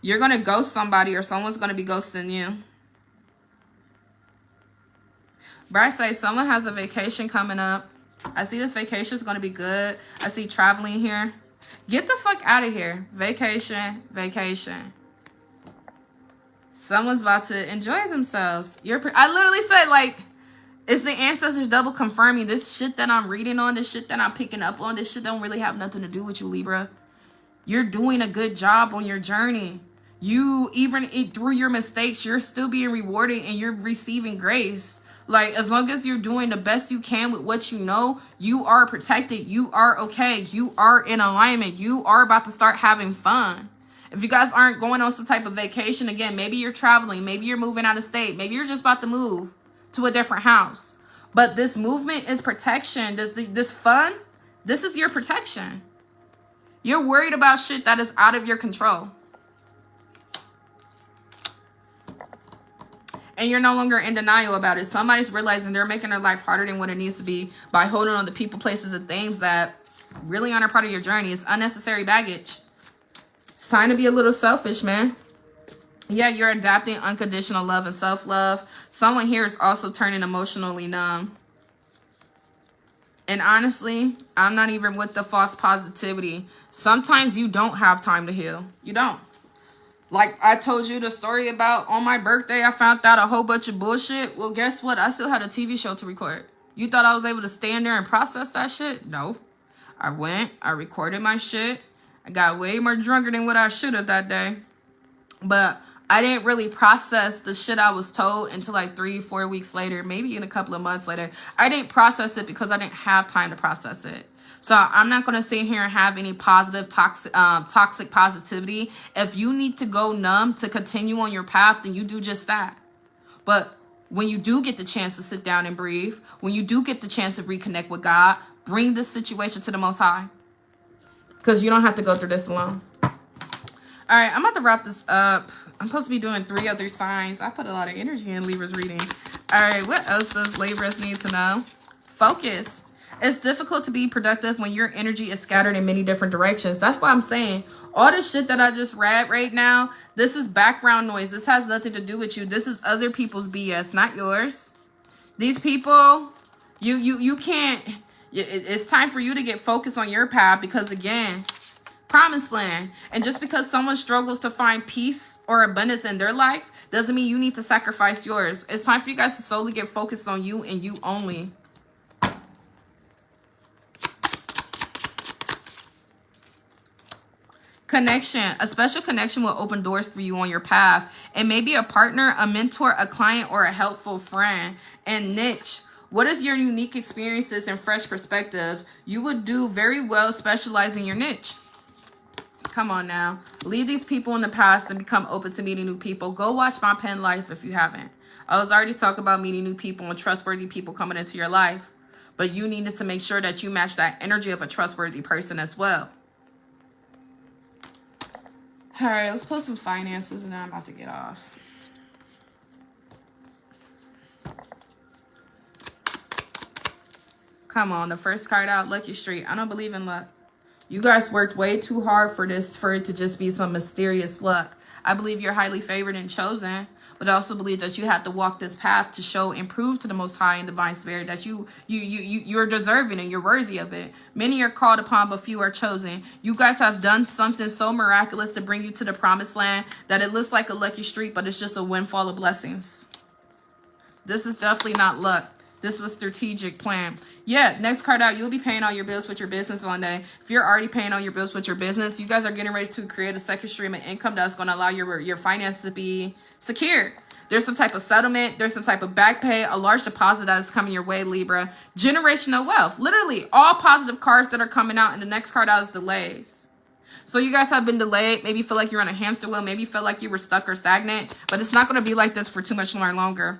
You're gonna ghost somebody, or someone's gonna be ghosting you. Bright say someone has a vacation coming up. I see this vacation is gonna be good. I see traveling here. Get the fuck out of here. Vacation, vacation. Someone's about to enjoy themselves. I literally said like. It's the ancestors double confirming this shit that I'm reading on, this shit that I'm picking up on, this shit don't really have nothing to do with you, Libra. You're doing a good job on your journey. You, even through your mistakes, you're still being rewarded and you're receiving grace. Like, as long as you're doing the best you can with what you know, you are protected. You are okay. You are in alignment. You are about to start having fun. If you guys aren't going on some type of vacation, again, maybe you're traveling, maybe you're moving out of state, maybe you're just about to move to a different house, but this movement is protection. This fun This is your protection. You're worried about shit that is out of your control. And you're no longer in denial about it. Somebody's realizing they're making their life harder than what it needs to be by holding on to people, places, and things that really aren't a part of your journey. It's unnecessary baggage. It's time to be a little selfish, man. Yeah, you're adapting unconditional love and self-love. Someone here is also turning emotionally numb. And honestly, I'm not even with the false positivity. Sometimes you don't have time to heal. You don't. Like I told you the story about on my birthday, I found out a whole bunch of bullshit. Well, guess what? I still had a TV show to record. You thought I was able to stand there and process that shit? No. I went, I recorded my shit. I got way more drunker than what I should have that day. But I didn't really process the shit I was told until like 3-4 weeks later, maybe in a couple of months later. I didn't process it because I didn't have time to process it. So I'm not going to sit here and have any positive, toxic positivity. If you need to go numb to continue on your path, then you do just that. But when you do get the chance to sit down and breathe, when you do get the chance to reconnect with God, bring this situation to the Most High. Because you don't have to go through this alone. All right, I'm about to wrap this up. I'm supposed to be doing 3 other signs. I put a lot of energy in Libra's reading. All right, what else does Libras need to know? Focus. It's difficult to be productive when your energy is scattered in many different directions. That's why I'm saying all the shit that I just read right now, this is background noise. This has nothing to do with you. This is other people's BS, not yours. These people, you can't. It's time for you to get focused on your path because, again, promised land. And just because someone struggles to find peace or abundance in their life doesn't mean you need to sacrifice yours. It's time for you guys to solely get focused on you and you only. Connection. A special connection will open doors for you on your path. It may be a partner, a mentor, a client, or a helpful friend. And niche. What is your unique experiences and fresh perspectives? You would do very well specializing in your niche. Come on now. Leave these people in the past and become open to meeting new people. Go watch my pen life if you haven't. I was already talking about meeting new people and trustworthy people coming into your life. But you needed to make sure that you match that energy of a trustworthy person as well. All right, let's put some finances and then I'm about to get off. Come on, the first card out, Lucky Street. I don't believe in luck. You guys worked way too hard for this, for it to just be some mysterious luck. I believe you're highly favored and chosen, but I also believe that you have to walk this path to show and prove to the Most High and Divine Spirit that you're deserving and you're worthy of it. Many are called upon, but few are chosen. You guys have done something so miraculous to bring you to the promised land that it looks like a lucky streak, but it's just a windfall of blessings. This is definitely not luck. This was strategic plan. Yeah, next card out, you'll be paying all your bills with your business one day. If you're already paying all your bills with your business, you guys are getting ready to create a second stream of income that's going to allow your finances to be secure. There's some type of settlement. There's some type of back pay, a large deposit that is coming your way, Libra. Generational wealth. Literally, all positive cards that are coming out, and the next card out is delays. So you guys have been delayed. Maybe you feel like you're on a hamster wheel. Maybe you feel like you were stuck or stagnant. But it's not going to be like this for too much longer.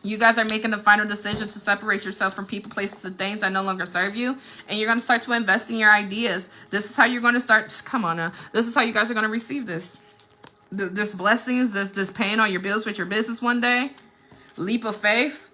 You guys are making the final decision to separate yourself from people, places, and things that no longer serve you. And you're going to start to invest in your ideas. This is how you're going to start. Come on now. This is how you guys are going to receive this. This blessings, this paying all your bills with your business one day. Leap of faith.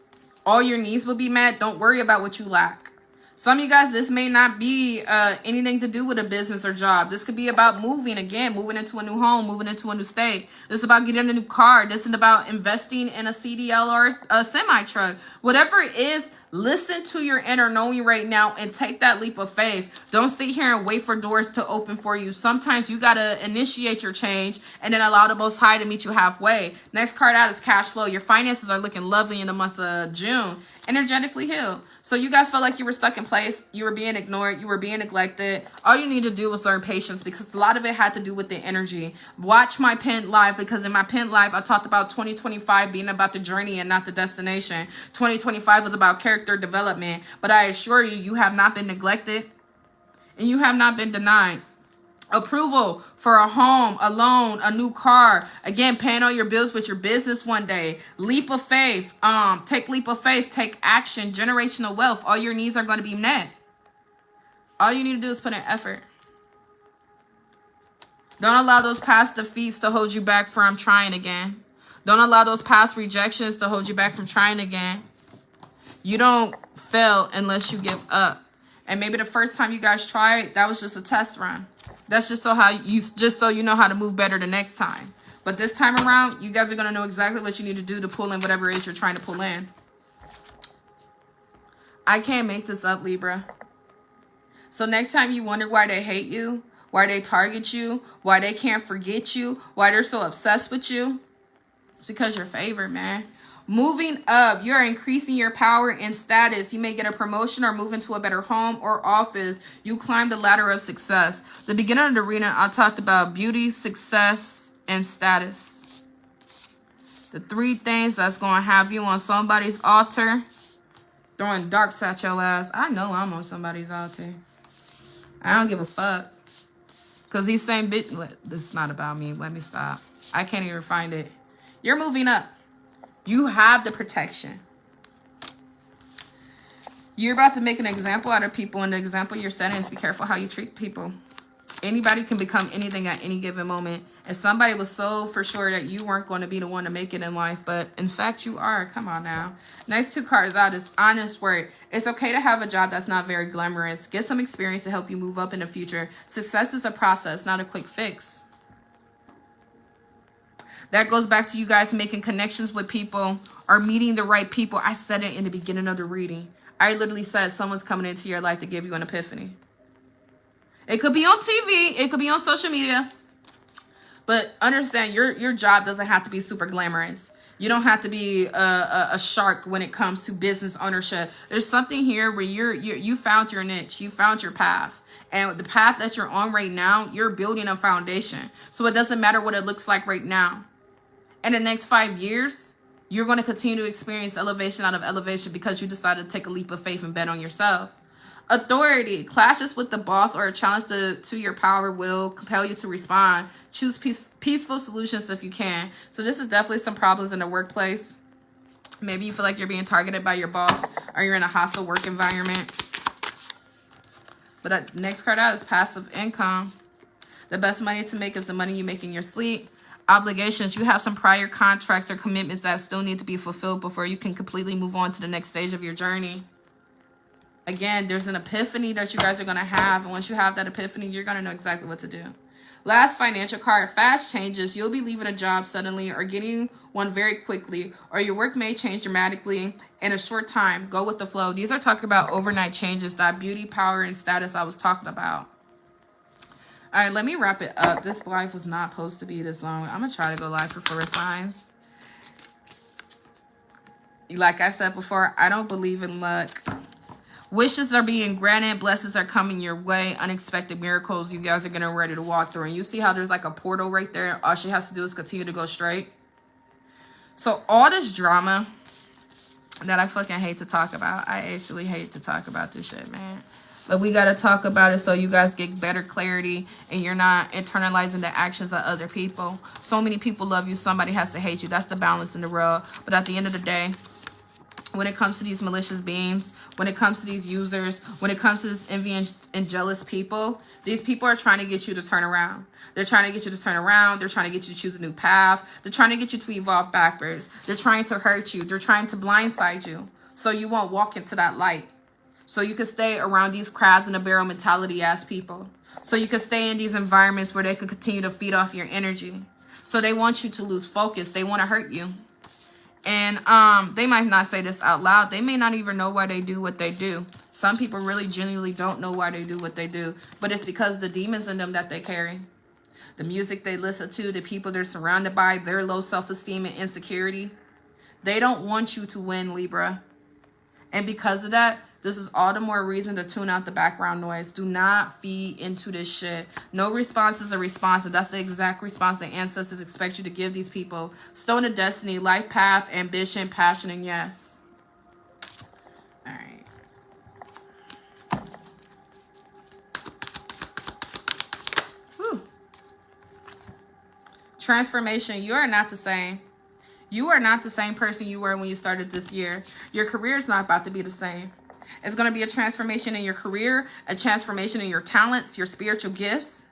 All your needs will be met. Don't worry about what you lack. Some of you guys, this may not be anything to do with a business or job. This could be about moving again, moving into a new home, moving into a new state. This is about getting a new car. This is about investing in a CDL or a semi-truck. Whatever it is, listen to your inner knowing right now and take that leap of faith. Don't sit here and wait for doors to open for you. Sometimes you got to initiate your change and then allow the Most High to meet you halfway. Next card out is cash flow. Your finances are looking lovely in the month of June. Energetically healed. So you guys felt like you were stuck in place. You were being ignored. You were being neglected. All you need to do was learn patience because a lot of it had to do with the energy. Watch my pen live because in my pen live, I talked about 2025 being about the journey and not the destination. 2025 was about character development. But I assure you, you have not been neglected and you have not been denied. Approval for a home, a loan, a new car. Again, paying all your bills with your business one day. Leap of faith. Take leap of faith. Take action. Generational wealth. All your needs are going to be met. All you need to do is put in effort. Don't allow those past defeats to hold you back from trying again. Don't allow those past rejections to hold you back from trying again. You don't fail unless you give up. And maybe the first time you guys tried, that was just a test run. That's just so you know how to move better the next time. But this time around, you guys are going to know exactly what you need to do to pull in whatever it is you're trying to pull in. I can't make this up, Libra. So next time you wonder why they hate you, why they target you, why they can't forget you, why they're so obsessed with you, it's because you're favored, man. Moving up, you're increasing your power and status. You may get a promotion or move into a better home or office. You climb the ladder of success. The beginning of the reading, I talked about beauty, success, and status. The 3 things that's going to have you on somebody's altar, throwing darks at your ass. I know I'm on somebody's altar. I don't give a fuck. Because these same bitch... This is not about me. Let me stop. I can't even find it. You're moving up. You have the protection. You're about to make an example out of people, and the example you're setting is be careful how you treat people. Anybody can become anything at any given moment, and somebody was so for sure that you weren't going to be the one to make it in life, but in fact you are. Come on now. Next 2 cards out is honest word. It's okay to have a job that's not very glamorous. Get some experience to help you move up in the future. Success is a process, not a quick fix. That goes back to you guys making connections with people or meeting the right people. I said it in the beginning of the reading. I literally said someone's coming into your life to give you an epiphany. It could be on TV. It could be on social media. But understand, your job doesn't have to be super glamorous. You don't have to be a shark when it comes to business ownership. There's something here where you found your niche. You found your path. And the path that you're on right now, you're building a foundation. So it doesn't matter what it looks like right now. In the next 5 years, you're going to continue to experience elevation out of elevation because you decided to take a leap of faith and bet on yourself. Authority. Clashes with the boss or a challenge to your power will compel you to respond. Choose peaceful solutions if you can. So this is definitely some problems in the workplace. Maybe you feel like you're being targeted by your boss or you're in a hostile work environment. But that next card out is passive income. The best money to make is the money you make in your sleep. Obligations. You have some prior contracts or commitments that still need to be fulfilled before you can completely move on to the next stage of your journey. Again, there's an epiphany that you guys are going to have. And once you have that epiphany, you're going to know exactly what to do. Last financial card, fast changes. You'll be leaving a job suddenly or getting one very quickly, or your work may change dramatically in a short time. Go with the flow. These are talking about overnight changes, that beauty, power, and status I was talking about. All right, let me wrap it up. This live was not supposed to be this long. I'm going to try to go live for 4 signs. Like I said before, I don't believe in luck. Wishes are being granted. Blessings are coming your way. Unexpected miracles you guys are getting ready to walk through. And you see how there's like a portal right there? All she has to do is continue to go straight. So all this drama that I fucking hate to talk about. I actually hate to talk about this shit, man. But we got to talk about it so you guys get better clarity and you're not internalizing the actions of other people. So many people love you. Somebody has to hate you. That's the balance in the world. But at the end of the day, when it comes to these malicious beings, when it comes to these users, when it comes to this envy and jealous people, these people are trying to get you to turn around. They're trying to get you to turn around. They're trying to get you to choose a new path. They're trying to get you to evolve backwards. They're trying to hurt you. They're trying to blindside you so you won't walk into that light. So you can stay around these crabs in a barrel mentality ass people. So you can stay in these environments where they can continue to feed off your energy. So they want you to lose focus. They want to hurt you. And they might not say this out loud. They may not even know why they do what they do. Some people really genuinely don't know why they do what they do. But it's because the demons in them that they carry. The music they listen to, the people they're surrounded by, their low self-esteem and insecurity. They don't want you to win, Libra. And because of that, this is all the more reason to tune out the background noise. Do not feed into this shit. No response is a response. And that's the exact response the ancestors expect you to give these people. Stone of destiny, life path, ambition, passion, and yes. All right. Whew. Transformation. You are not the same. You are not the same person you were when you started this year. Your career is not about to be the same. It's going to be a transformation in your career, a transformation in your talents, your spiritual gifts,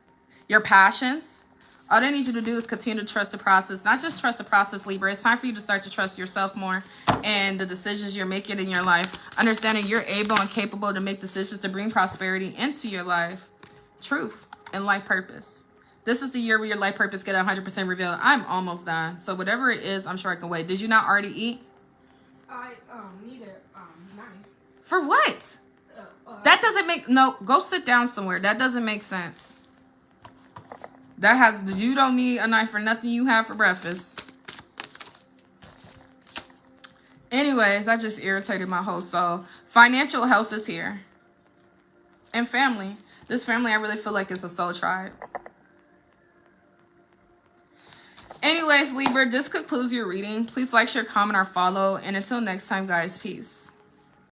your passions. All they need you to do is continue to trust the process. Not just trust the process, Libra. It's time for you to start to trust yourself more and the decisions you're making in your life. Understanding you're able and capable to make decisions to bring prosperity into your life. Truth and life purpose. This is the year where your life purpose get 100% revealed. I'm almost done. So whatever it is, I'm sure I can wait. Did you not already eat? I need a knife. For what? That doesn't make... No, go sit down somewhere. That doesn't make sense. You don't need a knife for nothing you have for breakfast. Anyways, that just irritated my whole soul. Financial health is here. And family. This family, I really feel like it's a soul tribe. Anyways, Libra, this concludes your reading. Please like, share, comment, or follow. And until next time, guys, peace.